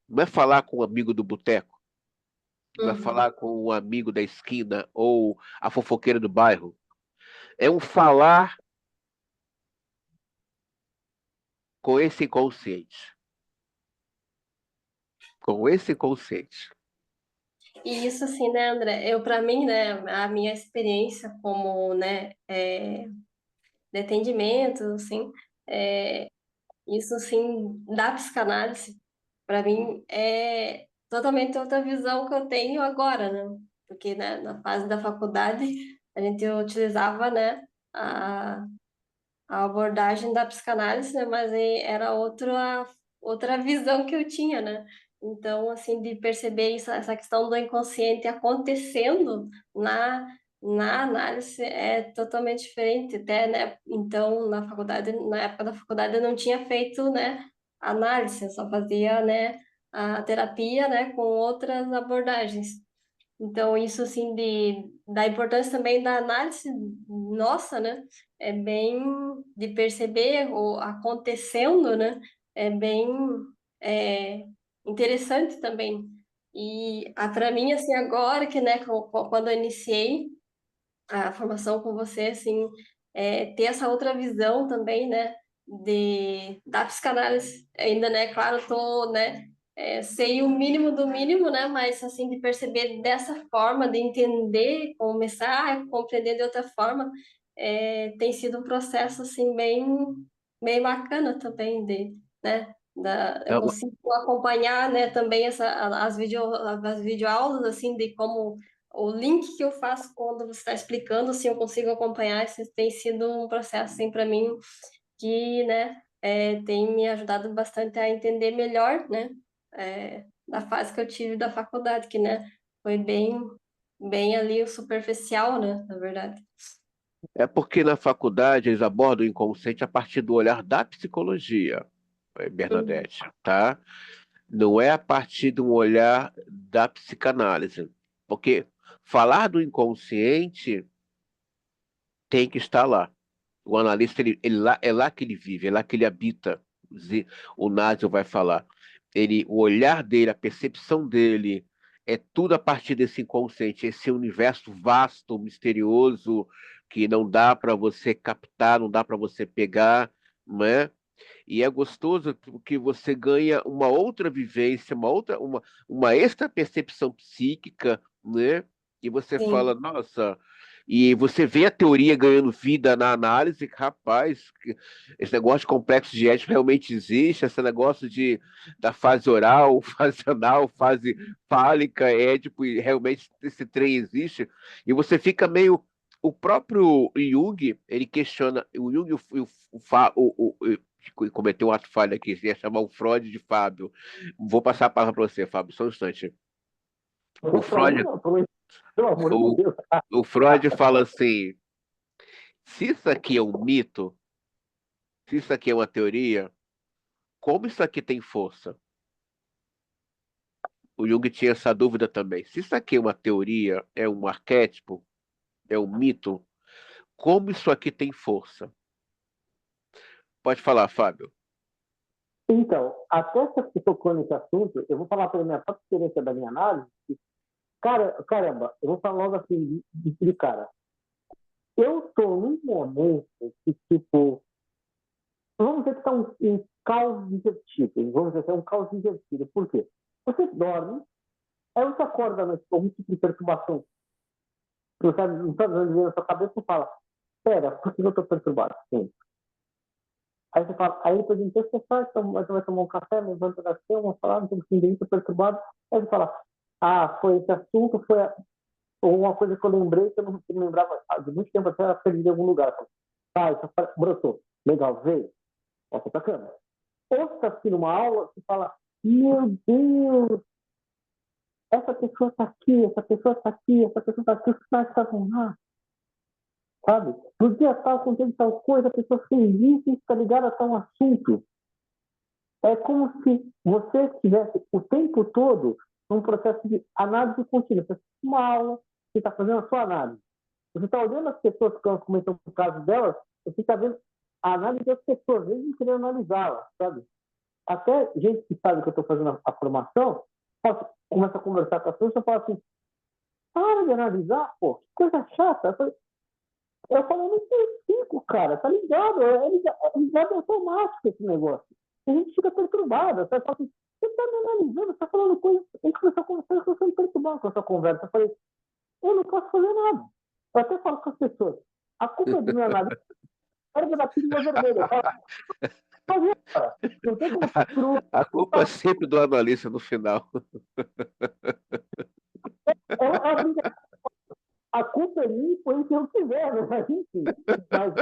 Não é falar com um amigo do boteco, não é Uhum. falar com um amigo da esquina ou a fofoqueira do bairro. É um falar com esse inconsciente. Com esse inconsciente. E isso assim, né, André? Eu, para mim, né, a minha experiência como, né, de atendimento, assim, é, isso, assim, da psicanálise, para mim, é totalmente outra visão que eu tenho agora, né? Porque, né, na fase da faculdade, a gente utilizava, né, a abordagem da psicanálise, né? Mas aí era outra visão que eu tinha, né? Então, assim, de perceber isso, essa questão do inconsciente acontecendo na análise é totalmente diferente, até, né? Então, na faculdade, na época da faculdade, eu não tinha feito, né, análise, eu só fazia, né, a terapia, né, com outras abordagens. Então, isso, assim, da importância também da análise nossa, né? É bem de perceber o acontecendo, né? É bem é, interessante também. E para mim, assim, agora que, né, quando eu iniciei a formação com você, assim, ter essa outra visão também, né, da psicanálise. Ainda, né, claro, eu tô, né, sei o mínimo do mínimo, né, mas, assim, de perceber dessa forma, de entender, começar a compreender de outra forma, tem sido um processo, assim, bem bacana também, né, É eu uma- consigo acompanhar, né, também as videoaulas, assim, de como o link que eu faço quando você está explicando, assim, eu consigo acompanhar. Isso tem sido um processo, assim, para mim, que, né, tem me ajudado bastante a entender melhor, né, da fase que eu tive da faculdade, que, né, foi bem ali o superficial, né, na verdade. É porque na faculdade eles abordam o inconsciente a partir do olhar da psicologia, Uhum. Bernadette, tá? Não é a partir de um olhar da psicanálise. Porque falar do inconsciente tem que estar lá. O analista, é lá que ele vive, é lá que ele habita. O Násio vai falar. O olhar dele, a percepção dele, é tudo a partir desse inconsciente, esse universo vasto, misterioso, que não dá para você captar, não dá para você pegar, né? E é gostoso porque você ganha uma outra vivência, uma extra percepção psíquica, né? E você fala, Sim. nossa. E você vê a teoria ganhando vida na análise, rapaz, esse negócio de complexo de Édipo realmente existe, esse negócio da fase oral, fase anal, fase fálica, Édipo, e realmente esse trem existe, e você fica meio. O próprio Jung, ele questiona, o Jung cometeu um ato falho aqui, ia chamar o Freud de Fábio. Vou passar a palavra para você, Fábio, só um instante. O Freud Freud, não, pelo amor de o, Deus. o Freud fala assim: se isso aqui é um mito, se isso aqui é uma teoria, como isso aqui tem força? O Jung tinha essa dúvida também. Se isso aqui é uma teoria, é um arquétipo, é um mito, como isso aqui tem força? Pode falar, Fábio. Então, até que você tocou nesse assunto, eu vou falar pela minha própria experiência da minha análise. Caramba, eu vou falar logo assim, de cara. Eu estou num momento que, tipo, vamos dizer que está um caos invertido. Vamos dizer que é um caos invertido. Por quê? Você dorme, aí você acorda à noite com um tipo de perturbação. Você não está dizendo na sua cabeça e fala, espera, por que eu estou perturbado? Sim. Aí você fala, aí depois de um tempo você faz, você vai tomar um café, levanta da cama, vamos falar, não tem que estou perturbado. Aí você fala, foi esse assunto, ou uma coisa que eu lembrei que eu não lembrava de muito tempo até ela perdi em algum lugar. Isso brotou. Legal, veio. Volta pra cama. Ou você está assistindo uma aula, você fala, meu Deus, essa pessoa está aqui, essa pessoa está aqui, essa pessoa está aqui, os sinais estavam lá, sabe? No dia tal, acontecendo tal coisa, a pessoa fez isso e está ligada a tal assunto. É como se você estivesse o tempo todo num processo de análise contínua. Você assiste uma aula, você está fazendo a sua análise. Você está olhando as pessoas que estão comentando o caso delas, você está vendo a análise das pessoas, mesmo querendo analisá-las, sabe? Até gente que sabe que eu estou fazendo a formação, começa a conversar com as pessoas e fala assim, para de analisar, pô, que coisa chata. Eu falo, não tem cinco, cara, tá ligado? É ligado automático esse negócio. A gente fica perturbado, você fala assim, você tá me analisando, você tá falando coisas, a gente começou a conversar, eu tô perturbado com essa conversa. Eu falei, eu não posso fazer nada. Eu até falo com as pessoas, a culpa é do meu análise, era da pílula vermelha. Eu falo, fazer, cara. Não tem como ser cru. A culpa é sempre do analista no final. A culpa é minha, foi o que eu quiser, né? Enfim, mas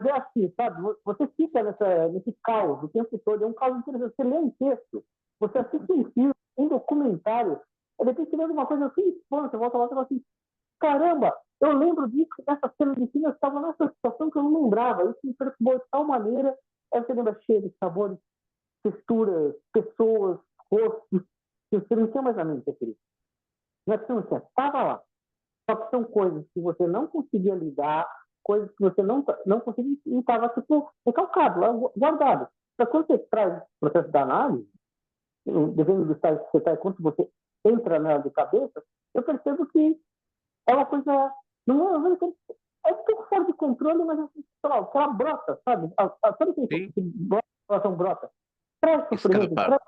é assim, sabe? Você fica nesse caos o tempo todo, é um caos interessante. Você lê um texto, você assiste um filme, um documentário, de repente você lê alguma coisa assim, você volta lá e fala assim, caramba, eu lembro disso, nessa cena de filme, eu estava nessa situação que eu não lembrava, isso me perturbou de tal maneira, aí você lembra cheiros, sabores, texturas, pessoas, rostos, que você não tinha mais na mente, querido. Não é que você não tinha, estava lá. Só que são coisas que você não conseguia lidar, coisas que você não conseguia e estava, tipo, recalcado, lá, guardado. Então, quando você traz o processo da análise, dependendo do estágio que você está, quando você entra nela de cabeça, eu percebo que é uma coisa. Não é um pouco fora de controle, mas assim, sei lá, ela brota, sabe? Sabe Sim, que brota? Traz sofrimento, escapa, traz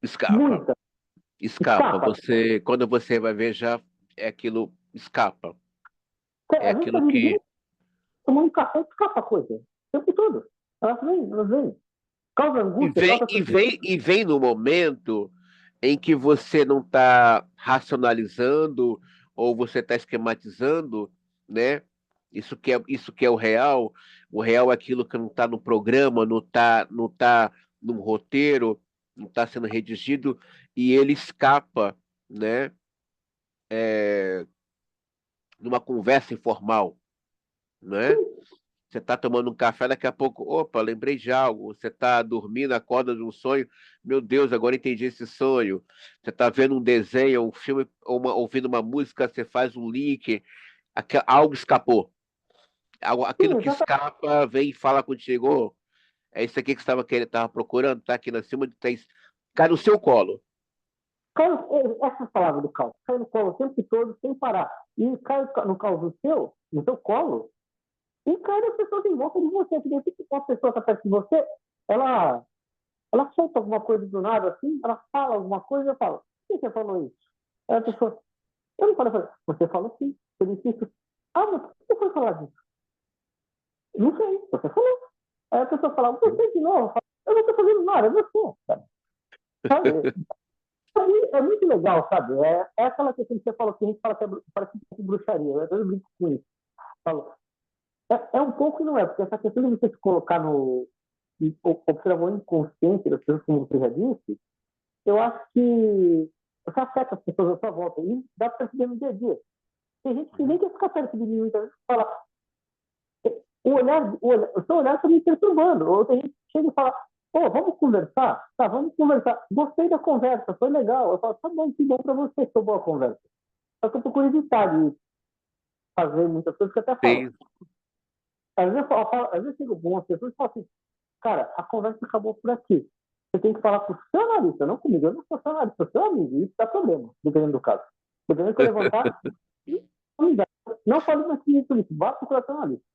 escapa, muita, escapa. escapa. Quando você vai ver, já é aquilo, escapa. É Às vezes está aquilo dirigindo, que. tomando um café, escapa a coisa. O tempo todo. Elas vêm. Causa E angústia, vem, causa e tristeza. vem, e vem no momento em que você não está racionalizando ou você está esquematizando, né? Isso que é o real. O real é aquilo que não está no programa, não tá no roteiro, não está sendo redigido e ele escapa, né? Numa conversa informal, né? Você está tomando um café, daqui a pouco, opa, lembrei de algo. Você está dormindo, acorda de um sonho. Meu Deus, agora entendi esse sonho. Você está vendo um desenho, um filme, ouvindo uma música, você faz um link, algo escapou. Aquilo Sim, que exatamente. escapa vem e fala contigo. "Ô, é isso aqui que você estava querendo, estava procurando, está aqui na cima, cai no seu colo." Essa palavra do caos, cai no colo o tempo todo, sem parar. E cai no caos no seu colo, e cai nas pessoas em volta de você. Que de repente, uma pessoa está perto de você, ela, ela solta alguma coisa do nada, assim, ela fala alguma coisa, eu falo, por que você falou isso? Aí a pessoa, eu não falei, você falou sim. disse isso. Ah, mas por que você foi falar disso? Não sei, você falou. Aí a pessoa fala, você de novo? Eu falo, eu não estou fazendo nada, é você, cara. Sabe? É muito legal, sabe? É aquela questão que você falou que a gente fala que parece um pouco bruxaria. Eu brinco com isso. Falo, é um pouco e não é, porque essa questão de você se colocar no observar o inconsciente das pessoas, como você já disse, eu acho que você afeta as pessoas à sua volta. E dá para perceber no dia a dia. Tem gente que nem quer ficar perto de mim, muitas vezes fala, o seu olhar está me perturbando. Ou tem gente que chega e fala, pô, vamos conversar? Tá, vamos conversar. Gostei da conversa, foi legal. Eu falo, tá bom, que bom para você, foi boa conversa. Só que eu procuro evitar de fazer muitas coisas que eu até falo. Sim, Às vezes chega algumas pessoas e falam assim, cara, a conversa acabou por aqui. Você tem que falar com o seu analista, não comigo. Eu não sou seu analista, sou seu amigo. E isso dá problema, dependendo do caso. Dependendo que eu levantar, não fale mais comigo isso. Vá procurar seu analista.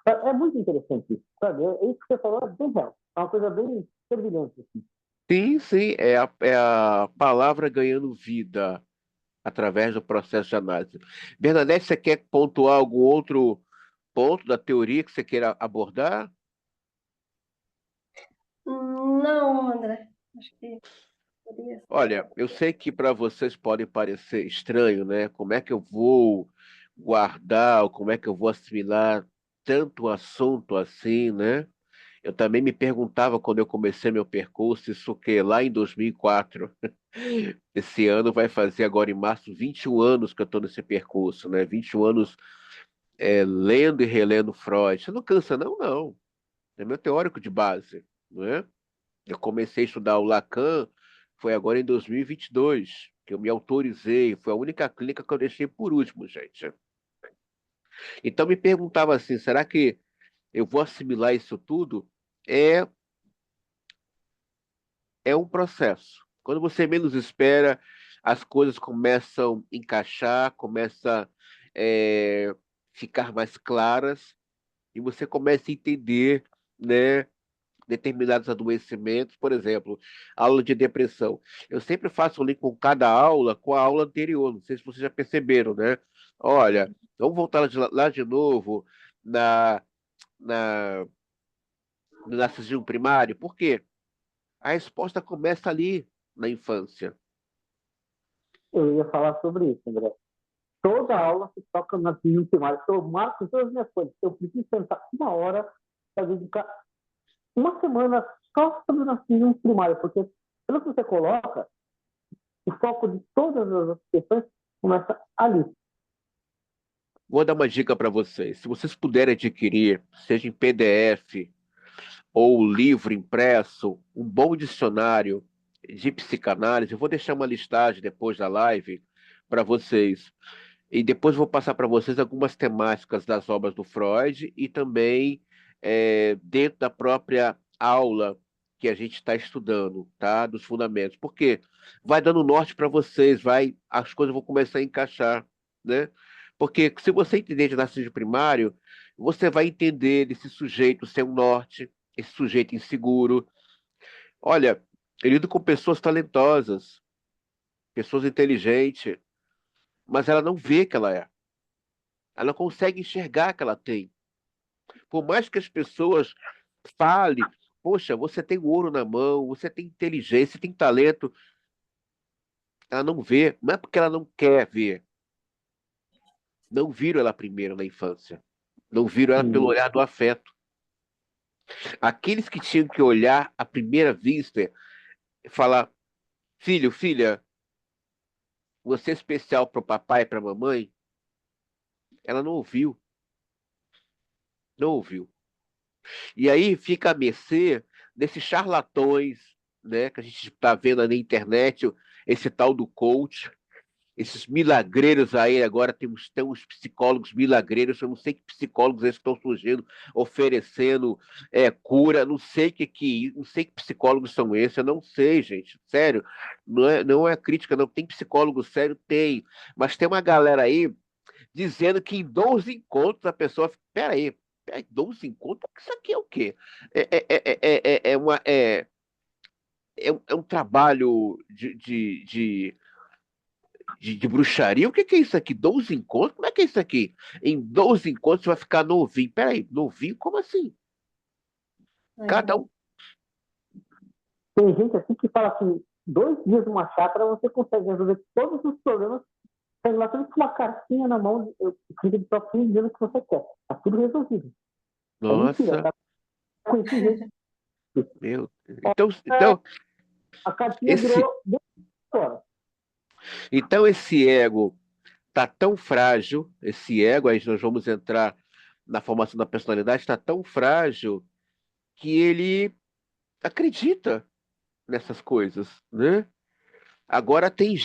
É muito interessante isso, sabe? Isso que você falou é bem real. É uma coisa bem servilhante, assim. sim, sim, é a palavra ganhando vida através do processo de análise. Bernadette, você quer pontuar algum outro ponto da teoria que você queira abordar? Não, André. Acho que poderia. Olha, eu sei que para vocês pode parecer estranho, né? Como é que eu vou guardar, ou como é que eu vou assimilar tanto assunto assim, né? Eu também me perguntava quando eu comecei meu percurso, isso que lá em 2004. Esse ano vai fazer agora em março 21 anos que eu estou nesse percurso, né? 21 anos lendo e relendo Freud. Você não cansa, não, não. É meu teórico de base, não é? Eu comecei a estudar o Lacan, foi agora em 2022, que eu me autorizei, foi a única clínica que eu deixei por último, gente. Então me perguntava assim, será que eu vou assimilar isso tudo? É, é um processo. Quando você menos espera, as coisas começam a encaixar, começam a ficar mais claras, e você começa a entender, né, determinados adoecimentos, por exemplo, aula de depressão. Eu sempre faço um link com cada aula com a aula anterior, não sei se vocês já perceberam, né? Olha, vamos voltar lá de novo na, na, no narcisismo primário, por quê? A resposta começa ali, na infância. Eu ia falar sobre isso, André. Toda aula se toca na narcisismo primário. Eu marco todas as minhas coisas. Eu preciso sentar uma hora para dedicar uma semana só sobre o narcisismo primário, porque pelo que você coloca, o foco de todas as outras questões começa ali. Vou dar uma dica para vocês. Se vocês puderem adquirir, seja em PDF ou livro impresso, um bom dicionário de psicanálise, eu vou deixar uma listagem depois da live para vocês. E depois vou passar para vocês algumas temáticas das obras do Freud e também dentro da própria aula que a gente está estudando, tá? Dos fundamentos. Porque vai dando norte para vocês, as coisas vão começar a encaixar, né? Porque se você entender de narcisismo primário, você vai entender desse sujeito ser um norte, esse sujeito inseguro. Olha, eu lido com pessoas talentosas, pessoas inteligentes, mas ela não vê que ela é. Ela consegue enxergar que ela tem. Por mais que as pessoas falem, poxa, você tem ouro na mão, você tem inteligência, tem talento, ela não vê. Não é porque ela não quer ver. Não viram ela primeiro na infância. Não viram ela pelo olhar do afeto. Aqueles que tinham que olhar à primeira vista, falar, filho, filha, você é especial para o papai e para a mamãe, ela não ouviu. Não ouviu. E aí fica à mercê desses charlatões, né, que a gente está vendo na internet, esse tal do coach, esses milagreiros aí, agora tem uns psicólogos milagreiros, eu não sei que psicólogos eles estão surgindo, oferecendo cura, não sei que psicólogos são esses, eu não sei, gente, sério, não é crítica, não, tem psicólogo sério, tem, mas tem uma galera aí dizendo que em 12 encontros a pessoa. Peraí, 12 encontros? Isso aqui é o quê? É um trabalho de bruxaria. O que é isso aqui? 12 encontros? Como é que é isso aqui? Em 12 encontros você vai ficar novinho. Peraí, novinho? Como assim? É. Cada um. Tem gente assim que fala assim, 2 dias numa chácara você consegue resolver todos os problemas, saindo lá com uma cartinha na mão, escrita de próprio dizendo o que você quer. Tá tudo resolvido. É mentira, Nossa, tá? Conheci gente. meu. Então, A cartinha esse, virou fora. então esse ego tá tão frágil, esse ego, aí nós vamos entrar na formação da personalidade, está tão frágil que ele acredita nessas coisas, né? Agora tem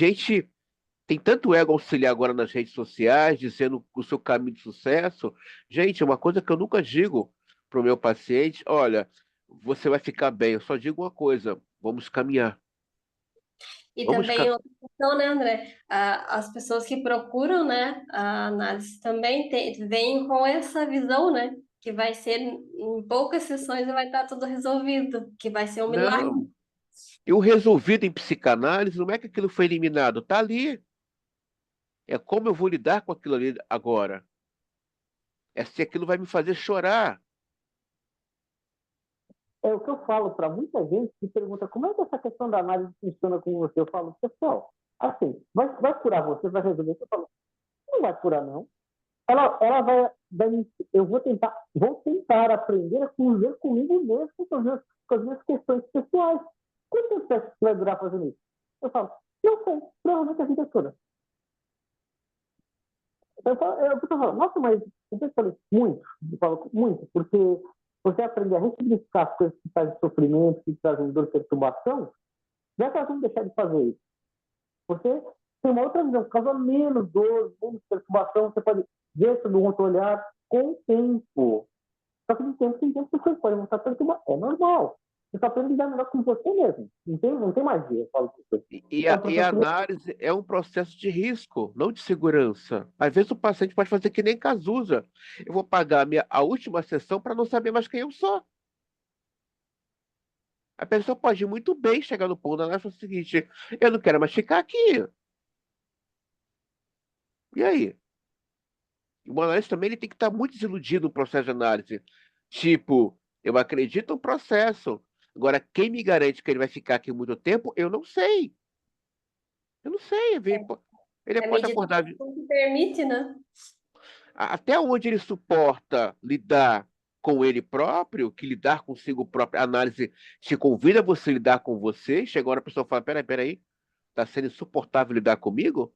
tanto ego auxiliar agora nas redes sociais, dizendo o seu caminho de sucesso. Gente, uma coisa que eu nunca digo para o meu paciente, olha, você vai ficar bem. Eu só digo uma coisa, vamos caminhar. E Vamos também caminhar. outra questão, né, André? As pessoas que procuram, né, a análise também vêm com essa visão, né? Que vai ser em poucas sessões e vai estar tudo resolvido, que vai ser um milagre. Não. E o resolvido em psicanálise não é que aquilo foi eliminado, está ali. É como eu vou lidar com aquilo ali agora. É se aquilo vai me fazer chorar. É o que eu falo para muita gente que pergunta como é que essa questão da análise funciona com você. Eu falo, pessoal, assim, vai curar você, vai resolver. Eu falo, não vai curar, não. Ela eu vou tentar aprender a conviver comigo mesmo com as minhas questões pessoais. Quanto tempo você acha que vai durar fazendo isso? Eu falo, não sei, provavelmente a vida toda. Eu falo, nossa, mas eu falei, muito, eu falo, muito, porque você aprender a ressignificar as coisas que trazem sofrimento, que trazem dor e perturbação, não é que elas vão deixar de fazer isso. Você tem uma outra visão, causa menos dor, menos perturbação, você pode ver sobre um outro olhar com o tempo. Só que de tempo em tempo as coisas podem mostrar perturbar. É normal. Você só aprende a lidar melhor com você mesmo. Não tem magia, eu falo com você. É um E a processo mesmo. análise é um processo de risco, não de segurança. Às vezes o paciente pode fazer que nem Cazuza. Eu vou pagar a última sessão para não saber mais quem eu sou. A pessoa pode muito bem chegar no ponto da análise e falar o seguinte: eu não quero mais ficar aqui. E aí? O analista também ele tem que estar muito desiludido no processo de análise. Tipo, eu acredito no processo. Agora, quem me garante que ele vai ficar aqui muito tempo, eu não sei. Eu não sei. Ele A pode meditação acordar. que permite, né? Até onde ele suporta lidar com ele próprio, que lidar consigo próprio, a análise te convida a você lidar com você, chega uma hora a pessoa fala, peraí, tá sendo insuportável lidar comigo?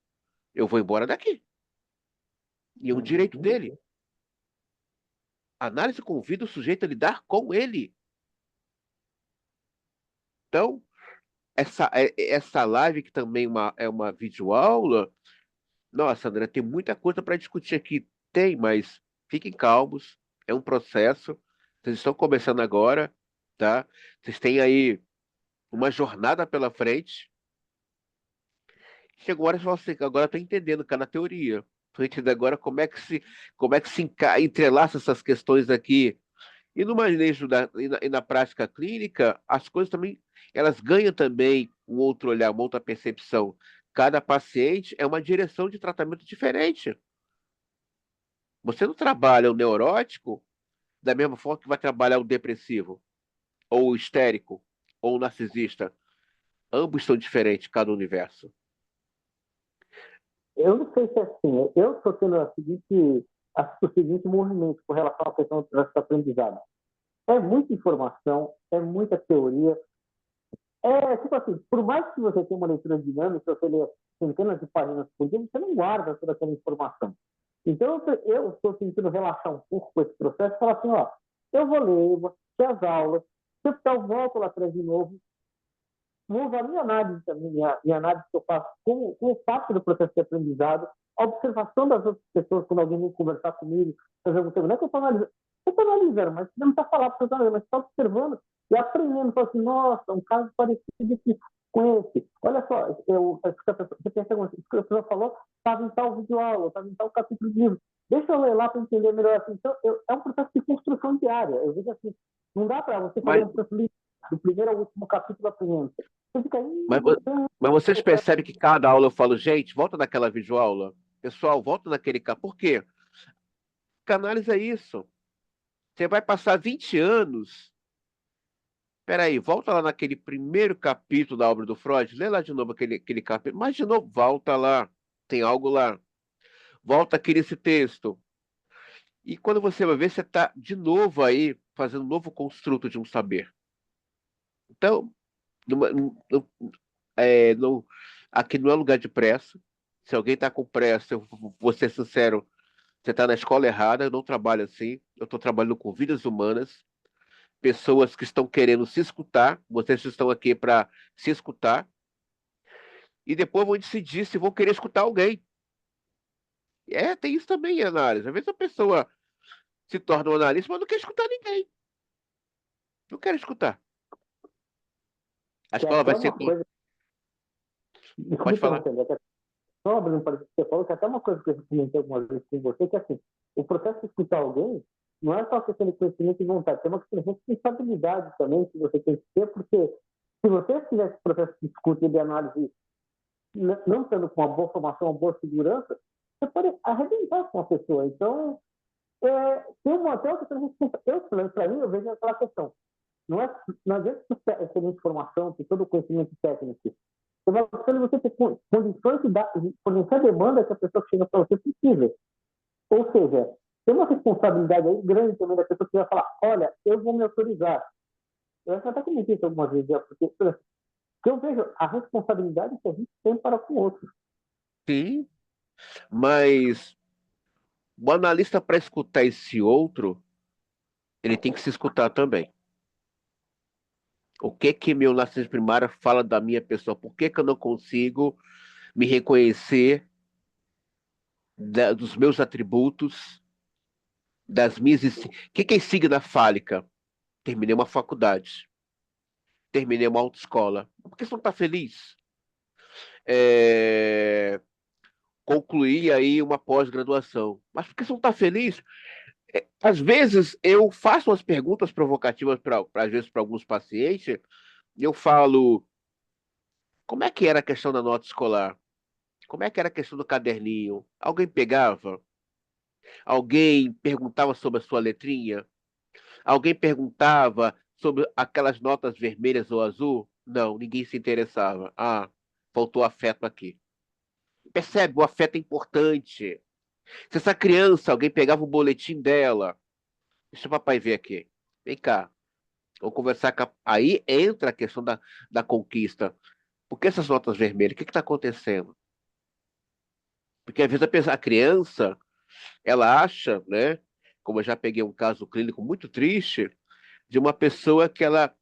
Eu vou embora daqui. E é um direito dele. A análise convida o sujeito a lidar com ele. Então, essa live, que também é uma videoaula, nossa, André, tem muita coisa para discutir aqui. Tem, mas fiquem calmos, é um processo. Vocês estão começando agora, tá? Vocês têm aí uma jornada pela frente. Chegou a hora de falar assim, agora estou entendendo cada teoria. Estou entendendo agora como é que se entrelaça essas questões aqui. E no manejo e na prática clínica, as coisas também, elas ganham também um outro olhar, uma outra percepção. Cada paciente é uma direção de tratamento diferente. Você não trabalha o neurótico da mesma forma que vai trabalhar o depressivo, ou o histérico, ou o narcisista. Ambos são diferentes, cada universo. Eu não sei se é assim. Eu estou tendo o seguinte movimento com relação à questão do processo de aprendizado. É muita informação, é muita teoria. É tipo assim, por mais que você tenha uma leitura dinâmica, você lê centenas de páginas por dia, você não guarda toda aquela informação. Então, eu estou tentando relaxar um pouco com esse processo e falar assim, ó, eu vou ler, vou assistir as aulas, se eu precisar, eu volto lá atrás de novo, vou usar a minha análise também, minha análise que eu faço como parte do processo de aprendizado, a observação das outras pessoas quando alguém vem conversar comigo, fazer algum tema. Não é que eu estou analisando, mas você não está falando para você, mas está observando e aprendendo. Fala assim, nossa, um caso parecido aqui com esse. Olha só, você pensa, isso que a pessoa falou, estava em tal videoaula, estava em tal capítulo de livro. Deixa eu ler lá para entender melhor. Assim. Então, é um processo de construção diária. Eu vejo assim, não dá para você fazer Mas, um processo do primeiro ao último capítulo aprendendo. Você fica aí, Mas, mas vocês percebem que cada aula eu falo, gente, volta naquela videoaula. Pessoal, volta naquele campo. Por quê? Porque a análise é isso. Você vai passar 20 anos. Peraí, volta lá naquele primeiro capítulo da obra do Freud, lê lá de novo aquele capítulo, mas de novo, volta lá, tem algo lá. Volta aqui nesse texto. E quando você vai ver, você está de novo aí fazendo um novo construto de um saber. Então, numa- num- num- aqui não é lugar de pressa. Se alguém está com pressa, eu vou ser sincero, você está na escola errada, eu não trabalho assim. Eu estou trabalhando com vidas humanas, pessoas que estão querendo se escutar. Vocês estão aqui para se escutar. E depois vão decidir se vão querer escutar alguém. Tem isso também em análise. Às vezes a pessoa se torna um analista, mas não quer escutar ninguém. Não quer escutar. A que é escola vai até ser. uma coisa, Pode desculpa falar. interromper, só abrindo para você falou, que até uma coisa que eu comentei algumas vezes com você, que assim, o processo de escutar alguém não é só questão de conhecimento e vontade, tem uma questão de responsabilidade também que você tem que ter, porque se você fizer esse processo de escuta e de análise não tendo com uma boa formação, uma boa segurança, você pode arrebentar com a pessoa. Então, tem uma até outra questão, para mim, eu vejo aquela questão. Não adianta você ter informação, ter todo o conhecimento técnico. Você vai buscando você ter condições de fornecer a demanda que a pessoa que chega para você precisa. Ou seja, tem uma responsabilidade aí grande também da pessoa que vai falar, olha, eu vou me autorizar. Eu até comentei isso algumas vezes, porque eu vejo a responsabilidade que a gente tem para com o outro. Sim, mas o analista, para escutar esse outro, ele tem que se escutar também. O que que meu narcisismo primário fala da minha pessoa? Por que que eu não consigo me reconhecer dos meus atributos, das minhas. O que que é insignia fálica? Terminei uma faculdade, terminei uma autoescola. Por que você não está feliz? É, concluí aí uma pós-graduação. Mas por que você não está feliz? Às vezes eu faço umas perguntas provocativas às vezes para alguns pacientes, e eu falo, como é que era a questão da nota escolar? Como é que era a questão do caderninho? Alguém pegava? Alguém perguntava sobre a sua letrinha? Alguém perguntava sobre aquelas notas vermelhas ou azul? Não, ninguém se interessava. Ah, faltou afeto aqui. Percebe? O afeto é importante. Se essa criança, alguém pegava o boletim dela, deixa o papai ver aqui. Vem cá, vou conversar com Aí entra a questão da conquista. Por que essas notas vermelhas? O que está acontecendo? Porque às vezes a criança, ela acha, né? Como eu já peguei um caso clínico muito triste, de uma pessoa que ela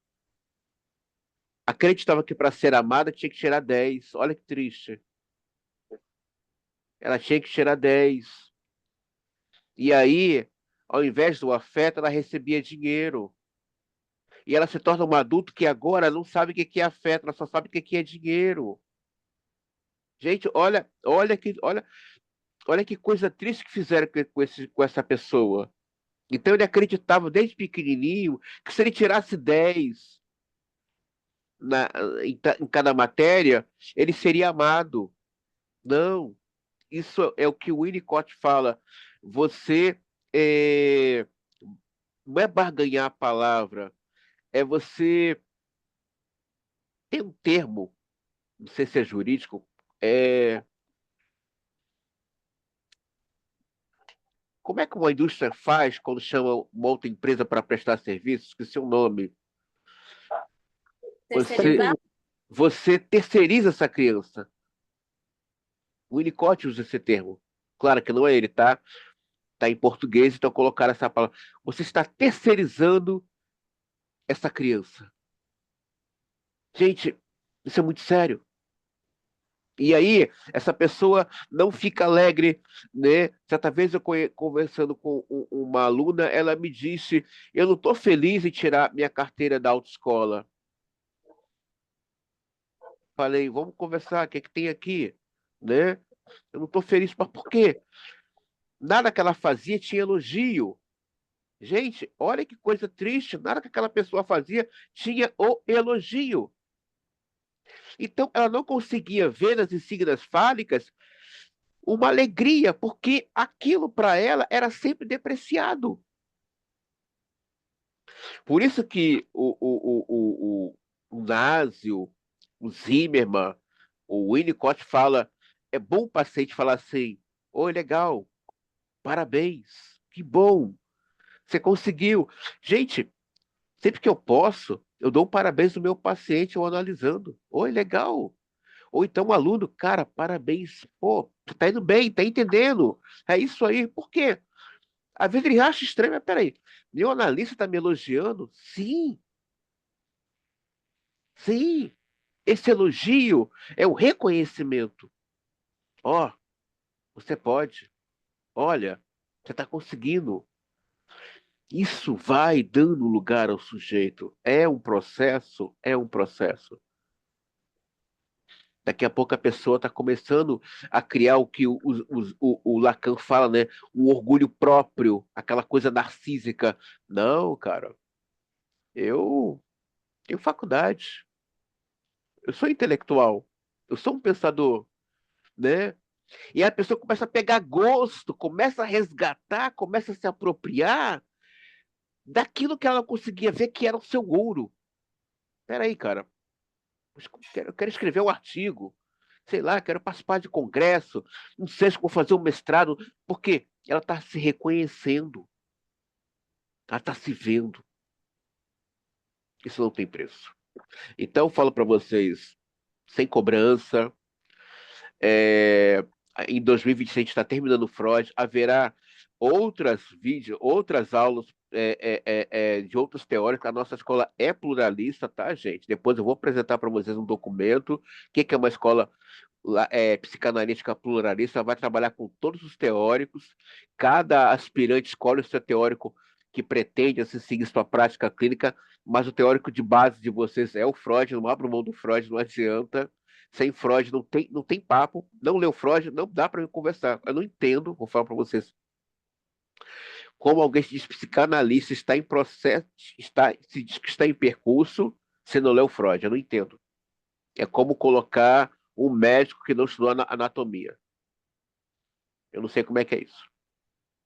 acreditava que para ser amada tinha que tirar 10. Olha que triste. Ela tinha que tirar 10. E aí, ao invés do afeto, ela recebia dinheiro. E ela se torna uma adulta que agora não sabe o que que é afeto, ela só sabe o que que é dinheiro. Gente, olha que coisa triste que fizeram com essa pessoa. Então ele acreditava desde pequenininho que se ele tirasse 10 na, em cada matéria, ele seria amado. Não, isso é o que o Winnicott fala. Você é, não é barganhar a palavra, é você tem um termo, não sei se é jurídico, é, como é que uma indústria faz quando chama uma outra empresa para prestar serviço? Esqueci o nome. Você, Terceirizar? você terceiriza essa criança. O Winnicott usa esse termo. Claro que não é ele, tá? Tá em português, então colocar essa palavra. Você está terceirizando essa criança. Gente, isso é muito sério. E aí, essa pessoa não fica alegre, né? Certa vez eu conversando com uma aluna, ela me disse: eu não estou feliz em tirar minha carteira da autoescola. Falei: vamos conversar, o que é que tem aqui? Né? Eu não estou feliz, mas por quê? Nada que ela fazia tinha elogio. Gente, olha que coisa triste, nada que aquela pessoa fazia tinha o elogio. Então, ela não conseguia ver nas insígnias fálicas uma alegria, porque aquilo para ela era sempre depreciado. Por isso que o Nasio, o Zimmermann, o Winnicott fala, é bom o paciente falar assim, oi, legal, parabéns, que bom, você conseguiu. Gente, sempre que eu posso, eu dou um parabéns no meu paciente, eu analisando. Oi, legal. Ou então um aluno, cara, parabéns, pô, tu tá indo bem, tá entendendo. É isso aí. Por quê? Às vezes ele acha estranho, mas peraí, meu analista tá me elogiando? Sim, sim. Esse elogio é o reconhecimento. Ó, você pode. Olha, você está conseguindo. Isso vai dando lugar ao sujeito. É um processo, é um processo. Daqui a pouco a pessoa está começando a criar o que o Lacan fala, né? O orgulho próprio, aquela coisa narcísica. Não, cara, eu tenho faculdade, eu sou intelectual, eu sou um pensador, né? E a pessoa começa a pegar gosto, começa a resgatar, começa a se apropriar daquilo que ela conseguia ver que era o seu ouro. Peraí, cara, eu quero escrever um artigo, sei lá, quero participar de congresso, não sei se vou fazer um mestrado, porque ela está se reconhecendo, ela está se vendo. Isso não tem preço. Então, eu falo para vocês, sem cobrança, é, em 2026 a gente está terminando o Freud, haverá outras aulas de outros teóricos. A nossa escola é pluralista, tá, gente? Depois eu vou apresentar para vocês um documento, que é uma escola psicanalítica pluralista, vai trabalhar com todos os teóricos. Cada aspirante escolhe o seu teórico que pretende assim, seguir sua prática clínica, mas o teórico de base de vocês é o Freud, não abra mão do Freud, não adianta. Sem Freud não tem papo. Não leu Freud, não dá para conversar. Eu não entendo, vou falar para vocês, como alguém se diz psicanalista está em processo, se diz que está em percurso, se não leu Freud. Eu não entendo. É como colocar um médico que não estudou anatomia. Eu não sei como é que é isso.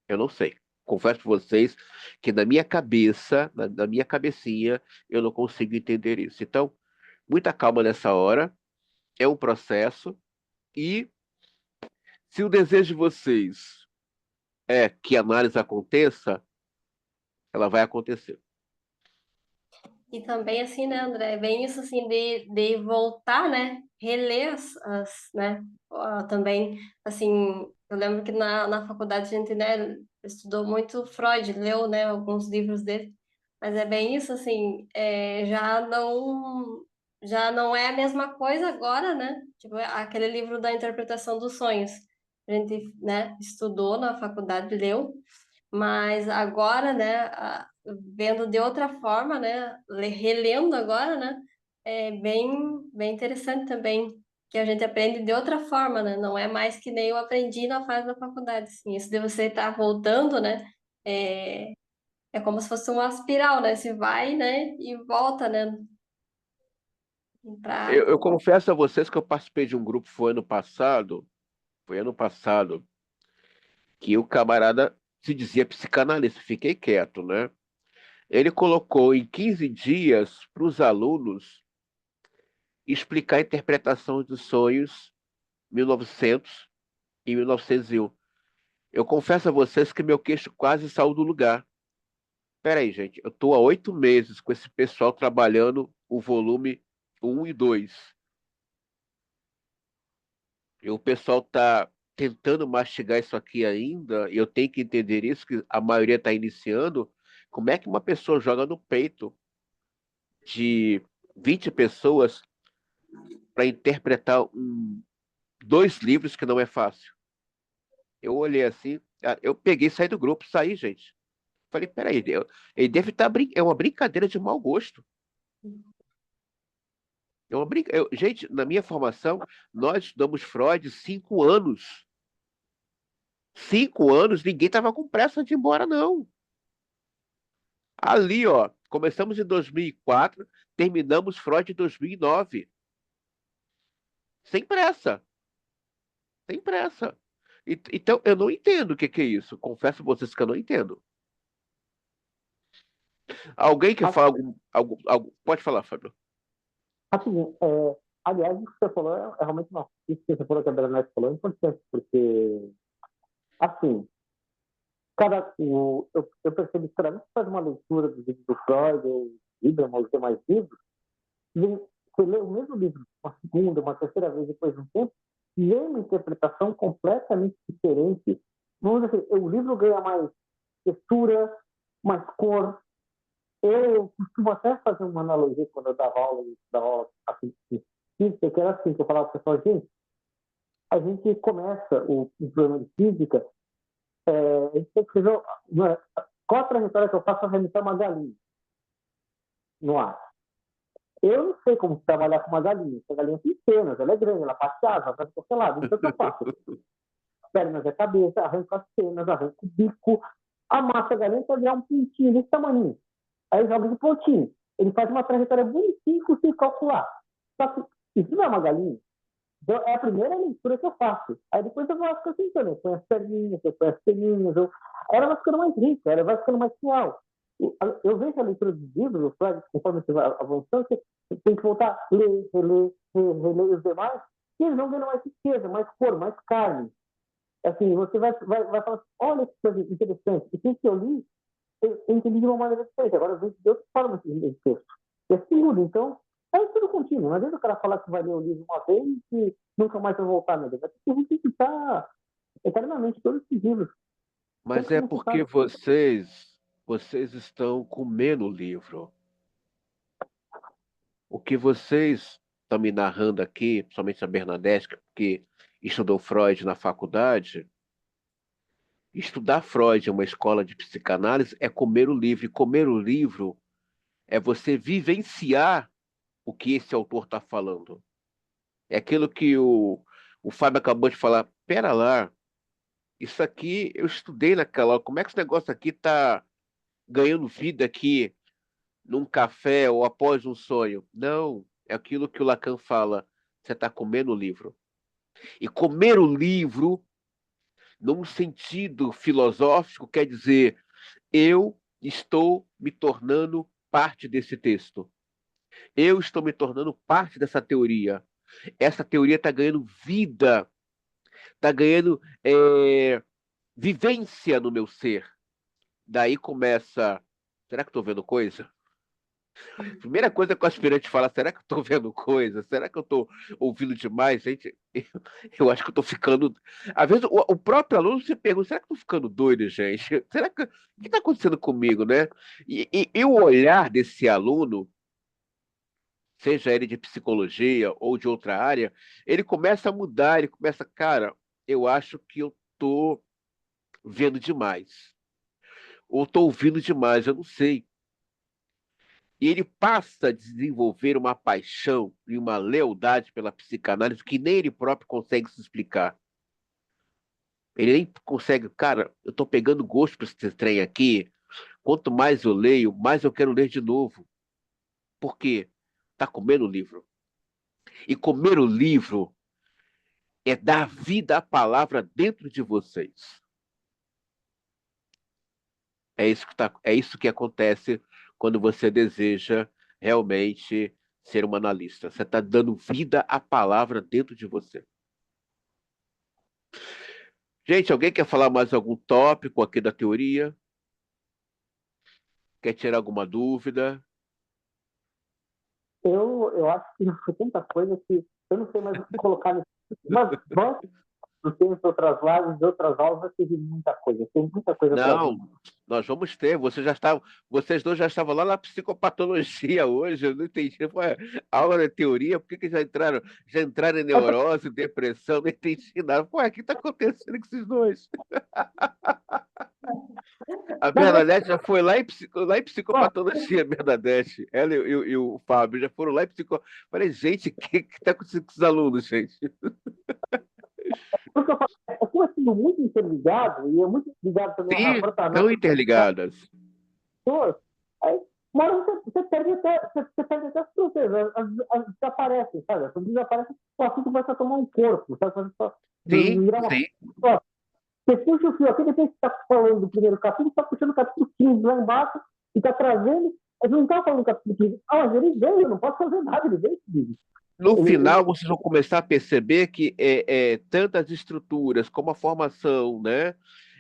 Eu não sei. Confesso para vocês que na minha cabeça, na minha cabecinha, eu não consigo entender isso. Então, muita calma nessa hora. É um processo. E se o desejo de vocês é que a análise aconteça, ela vai acontecer. E também, assim, né, André, é bem isso, assim, de voltar, né, reler né, também, assim, eu lembro que na faculdade a gente, né, estudou muito Freud, leu, né, alguns livros dele, mas é bem isso, assim, já não é a mesma coisa agora, né, tipo, aquele livro da interpretação dos sonhos, a gente, né, estudou na faculdade, leu, mas agora, né, vendo de outra forma, né, relendo agora, né, é bem interessante também, que a gente aprende de outra forma, né, não é mais que nem eu aprendi na fase da faculdade, assim, isso de você estar voltando, né, é, é como se fosse uma espiral, né, você vai, né, e volta, né, pra... Eu confesso a vocês que eu participei de um grupo, foi ano passado, que o camarada se dizia psicanalista, fiquei quieto, né? Ele colocou em 15 dias para os alunos explicar a interpretação dos sonhos 1900 e 1901. Eu confesso a vocês que meu queixo quase saiu do lugar. Peraí, gente, eu estou há 8 meses com esse pessoal trabalhando o volume 1 e 2. E o pessoal está tentando mastigar isso aqui ainda, e eu tenho que entender isso, que a maioria está iniciando. Como é que uma pessoa joga no peito de 20 pessoas para interpretar dois livros que não é fácil? Eu olhei assim, eu peguei e saí do grupo, saí, gente. Falei, peraí, ele deve estar é uma brincadeira de mau gosto. Gente, na minha formação, nós estudamos Freud 5 anos. 5 anos, ninguém estava com pressa de ir embora, não. Ali, ó, começamos em 2004, terminamos Freud em 2009. sem pressa, sem pressa. Então, eu não entendo o que que é isso. Confesso a vocês que eu não entendo. Alguém que fala pode falar, Fábio. Assim, aliás, o que você falou é realmente uma. Isso que você falou que a Berenice falou é importante, porque, assim, eu percebi que cada vez que faz uma leitura do livro do Freud, ou Librem, ou os demais livros, você lê o mesmo livro uma segunda, uma terceira vez depois de um tempo, e é uma interpretação completamente diferente. Vamos dizer assim, o livro ganha mais textura, mais cor. Eu costumo até fazer uma analogia quando eu dava aula assim, física, que era assim, que eu falava para o pessoal, gente, a gente começa o programa de física, a gente tem que fazer qual a trajetória que eu faço para arremessar uma galinha no ar. Eu não sei como trabalhar com uma galinha. Essa galinha tem penas, ela é grande, ela passeava, ela vai para qualquer lado. Então, o que eu faço? As pernas é a cabeça, arranco as penas, arranco o bico, amassa a galinha para virar um pintinho desse tamanho. Aí joga de pontinho. Ele faz uma trajetória bonitinha sem calcular. Só que isso não é uma galinha. Então, é a primeira leitura que eu faço. Aí depois eu vou acrescentando. Eu ponho as perninhas, eu ponho as peninhas. Aí ela vai ficando mais rica, ela vai ficando mais real. Eu vejo a leitura dos livros, o Freud, conforme você vai avançando, você tem que voltar a ler, reler, reler os demais, e eles vão ganhando mais riqueza, mais cor, mais carne. Assim, você vai falar, olha que coisa interessante. E que eu li, eu entendi de uma maneira diferente. Agora eu vejo de outra forma esse texto. E assim muda. Então, é tudo contínuo. Não adianta o cara falar que vai ler o livro uma vez e nunca mais vai voltar nele. Vai ter que revisitar eternamente todos esses livros. Mas Sempre que é porque necessário. vocês estão comendo o livro. O que vocês estão me narrando aqui, principalmente a Bernadette, que estudou Freud na faculdade, estudar Freud em uma escola de psicanálise é comer o livro. E comer o livro é você vivenciar o que esse autor está falando. É aquilo que o Fábio acabou de falar. Pera lá, isso aqui eu estudei naquela hora. Como é que esse negócio aqui está ganhando vida aqui num café ou após um sonho? Não, é aquilo que o Lacan fala. Você está comendo o livro. E comer o livro, num sentido filosófico, quer dizer, eu estou me tornando parte desse texto. Eu estou me tornando parte dessa teoria. Essa teoria está ganhando vida, está ganhando vivência no meu ser. Daí começa. Será que estou vendo coisa? Primeira coisa que o aspirante fala, será que eu estou vendo coisa? Será que eu estou ouvindo demais? Gente, eu acho que eu estou ficando. Às vezes o próprio aluno se pergunta, será que eu estou ficando doido, gente? Será que. O que está acontecendo comigo, né? E o olhar desse aluno, seja ele de psicologia ou de outra área, ele começa a mudar, ele começa, cara, eu acho que eu estou vendo demais. Ou estou ouvindo demais, eu não sei. E ele passa a desenvolver uma paixão e uma lealdade pela psicanálise que nem ele próprio consegue se explicar. Ele nem consegue, cara, eu estou pegando gosto por esse trem aqui. Quanto mais eu leio, mais eu quero ler de novo. Por quê? Está comendo o livro. E comer o livro é dar vida à palavra dentro de vocês. É isso que acontece quando você deseja realmente ser um analista. Você está dando vida à palavra dentro de você. Gente, alguém quer falar mais algum tópico aqui da teoria? Quer tirar alguma dúvida? Eu acho que foi tanta coisa que eu não sei mais o que colocar nisso. Mas vamos ter outras lives, outras aulas, teve muita coisa. Tem muita coisa para vir. Não, nós vamos ter. Vocês dois já estavam lá na psicopatologia hoje. Eu não entendi. Foi aula de teoria, por que que já entraram em neurose, depressão? Não entendi nada. Pô, o que está acontecendo com esses dois? A Mas é Bernadette já foi lá em só, psicopatologia, a Bernadette. Ela e o Fábio já foram lá em psico. Falei, gente, o que está acontecendo com esses alunos, gente? porque eu falo, é tudo tudo muito interligado, e é muito ligado também à Sim, própria estão análise das interligadas. pessoas. Aí, uma hora você perde até as fronteiras, desaparecem, sabe? As coisas desaparecem, o assunto vai tomar um corpo, sabe? Sim, Virar uma. sim. Você puxa o fio aqui, depois você está falando do primeiro capítulo, está puxando o capítulo 15 lá embaixo e está trazendo. A gente não está falando do capítulo 15. Ah, mas ele veio, eu não posso fazer nada, ele veio. No Ele, final, vocês vão começar a perceber que tanto as estruturas como a formação, né,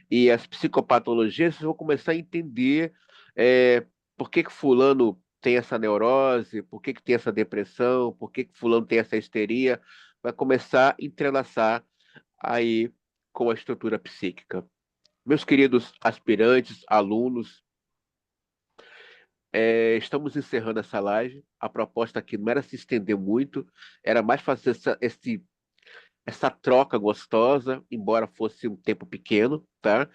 e as psicopatologias, vocês vão começar a entender é, por que que fulano tem essa neurose, por que que tem essa depressão, por que que fulano tem essa histeria, vai começar a entrelaçar aí com a estrutura psíquica. Meus queridos aspirantes, alunos, estamos encerrando essa live. A proposta aqui não era se estender muito, era mais fazer essa troca gostosa, embora fosse um tempo pequeno, tá?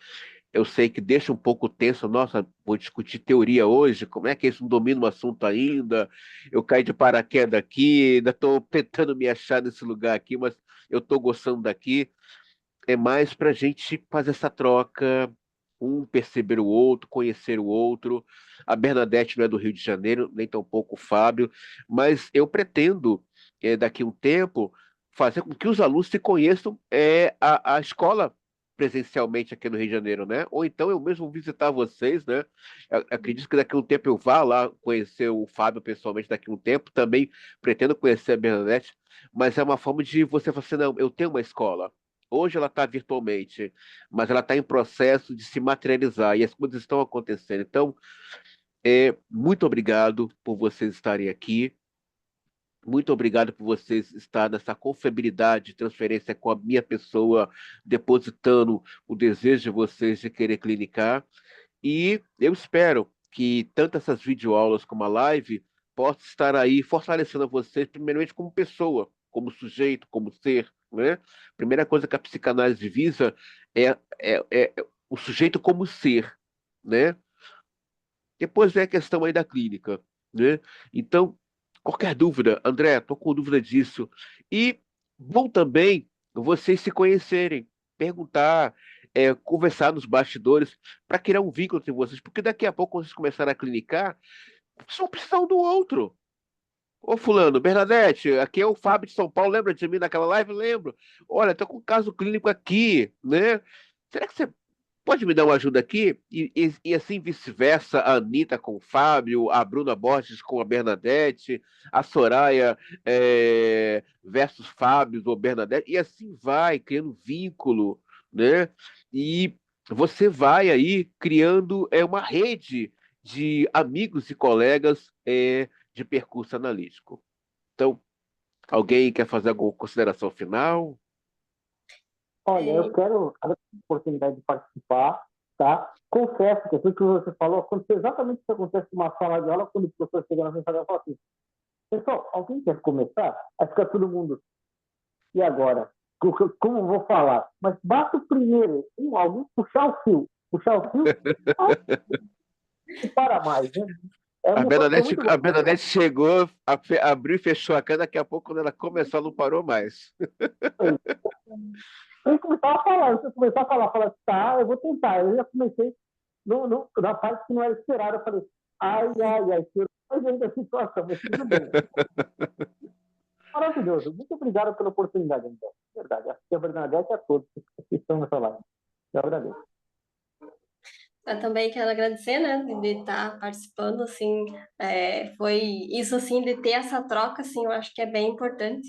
Eu sei que deixa um pouco tenso, nossa, vou discutir teoria hoje, como é que isso não domina o assunto ainda? Eu caí de paraquedas aqui, ainda estou tentando me achar nesse lugar aqui, mas eu estou gostando daqui. É mais para a gente fazer essa troca, um perceber o outro, conhecer o outro. A Bernadette não é do Rio de Janeiro, nem tampouco o Fábio, mas eu pretendo, daqui a um tempo, fazer com que os alunos se conheçam a escola presencialmente aqui no Rio de Janeiro, né? Ou então eu mesmo visitar vocês, né? Eu acredito que daqui a um tempo eu vá lá conhecer o Fábio pessoalmente daqui a um tempo, também pretendo conhecer a Bernadette, mas é uma forma de você falar assim, não, eu tenho uma escola. Hoje ela está virtualmente, mas ela está em processo de se materializar e as coisas estão acontecendo. Então, muito obrigado por vocês estarem aqui. Muito obrigado por vocês estarem nessa confiabilidade de transferência com a minha pessoa, depositando o desejo de vocês de querer clinicar. E eu espero que tanto essas videoaulas como a live possam estar aí fortalecendo a vocês, primeiramente como pessoa, como sujeito, como ser, né? Primeira coisa que a psicanálise visa é o sujeito como ser, né? Depois vem a questão aí da clínica, né? Então, qualquer dúvida, André, estou com dúvida disso. E bom também vocês se conhecerem, perguntar, conversar nos bastidores, para criar um vínculo entre vocês, porque daqui a pouco, quando vocês começarem a clinicar, vocês vão precisar um do outro. Ô, fulano, Bernadette, aqui é o Fábio de São Paulo, lembra de mim naquela live? Lembro. Olha, tô com um caso clínico aqui, né? Será que você pode me dar uma ajuda aqui? E assim vice-versa, a Anitta com o Fábio, a Bruna Borges com a Bernadette, a Soraya versus Fábio ou Bernadette, e assim vai, criando vínculo, né? E você vai aí criando uma rede de amigos e colegas de percurso analítico. Então, alguém quer fazer alguma consideração final? olha, É, eu quero a oportunidade de participar, tá? Confesso que aquilo que você falou aconteceu exatamente o que acontece numa sala de aula, quando o professor chega na sala e fala assim, pessoal, alguém quer começar? Aí fica todo mundo, e agora? Como eu vou falar? Mas basta o primeiro, alguém puxar o fio, aí não para mais, né? Foi muito bom. A Bernadette chegou, abriu e fechou a cana, daqui a pouco, quando ela começou, ela não parou mais. Eu começava a falar, eu começava a falar, tá, eu vou tentar. Eu já comecei na parte que não era esperada, eu falei, ai, que eu não sei da situação, mas tudo bem. Maravilhoso. Muito obrigado pela oportunidade, André. Verdade. Acho que a Bernadette é a todos que estão nessa live. Eu agradeço. eu também quero agradecer, né, de estar participando, assim, foi isso, assim, de ter essa troca, assim, eu acho que é bem importante.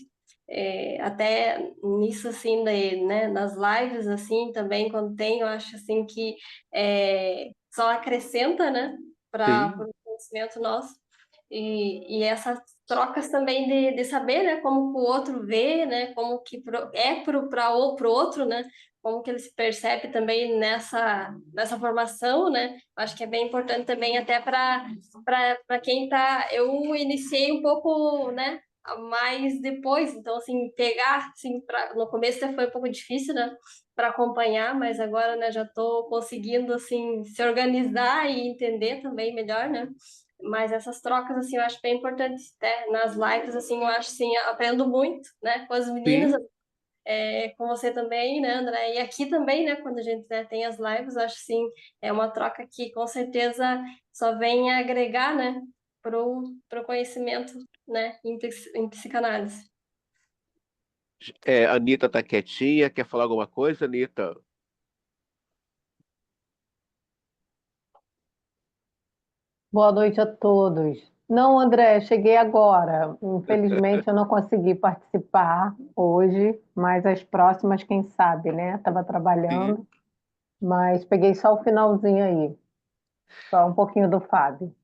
Até nisso, assim, né, nas lives, assim, também, quando tem, eu acho, assim, que só acrescenta, né, para Sim, o conhecimento nosso. E essas trocas também de saber, né, como o outro vê, né, como que para o outro, né, como que ele se percebe também nessa formação, né? Acho que é bem importante também até para quem tá. Eu iniciei um pouco, né? Mais depois, então assim pegar, assim, no começo até foi um pouco difícil, né? Para acompanhar, mas agora, né? Já estou conseguindo assim se organizar e entender também melhor, né? Mas essas trocas, assim, eu acho bem importante, né? Nas lives, assim, eu acho, assim, aprendo muito, né? Com as meninas, sim. com você também, né, André? E aqui também, né, quando a gente, né, tem as lives, acho sim, é uma troca que com certeza só vem agregar, né, pro conhecimento, né, em psicanálise. A Anitta tá quietinha, quer falar alguma coisa, Anitta? Boa noite a todos. Não, André, cheguei agora. Infelizmente eu não consegui participar hoje, mas as próximas, quem sabe, né? Estava Sim. trabalhando, mas peguei só o finalzinho aí, só um pouquinho do Fábio.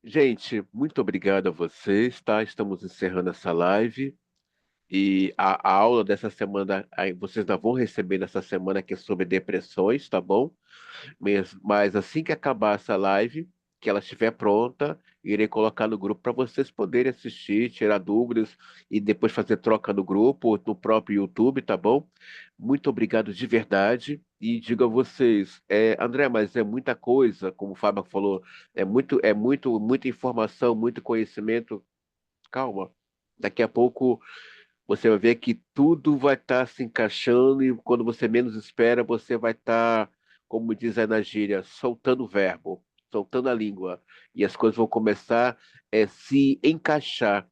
Gente, muito obrigado a vocês, tá? Estamos encerrando essa live. E a aula dessa semana, aí vocês ainda vão receber nessa semana, que é sobre depressões, tá bom? Mas assim que acabar essa live, que ela estiver pronta, irei colocar no grupo para vocês poderem assistir, tirar dúvidas e depois fazer troca no grupo, ou no próprio YouTube, tá bom? Muito obrigado de verdade. E digo a vocês, André, mas é muita coisa, como o Fábio falou, muita informação, muito conhecimento. Calma. Daqui a pouco você vai ver que tudo vai estar se encaixando e quando você menos espera, você vai estar, como diz aí na gíria, soltando o verbo, soltando a língua. E as coisas vão começar a se encaixar.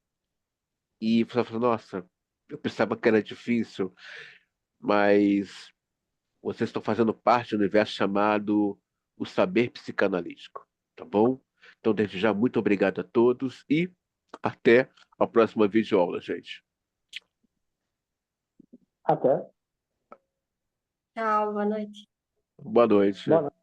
E você vai falar, nossa, eu pensava que era difícil, mas vocês estão fazendo parte do universo chamado o saber psicanalítico, tá bom? Então, desde já, muito obrigado a todos e até a próxima videoaula, gente. Até. Tchau, boa noite. Boa noite. Boa noite.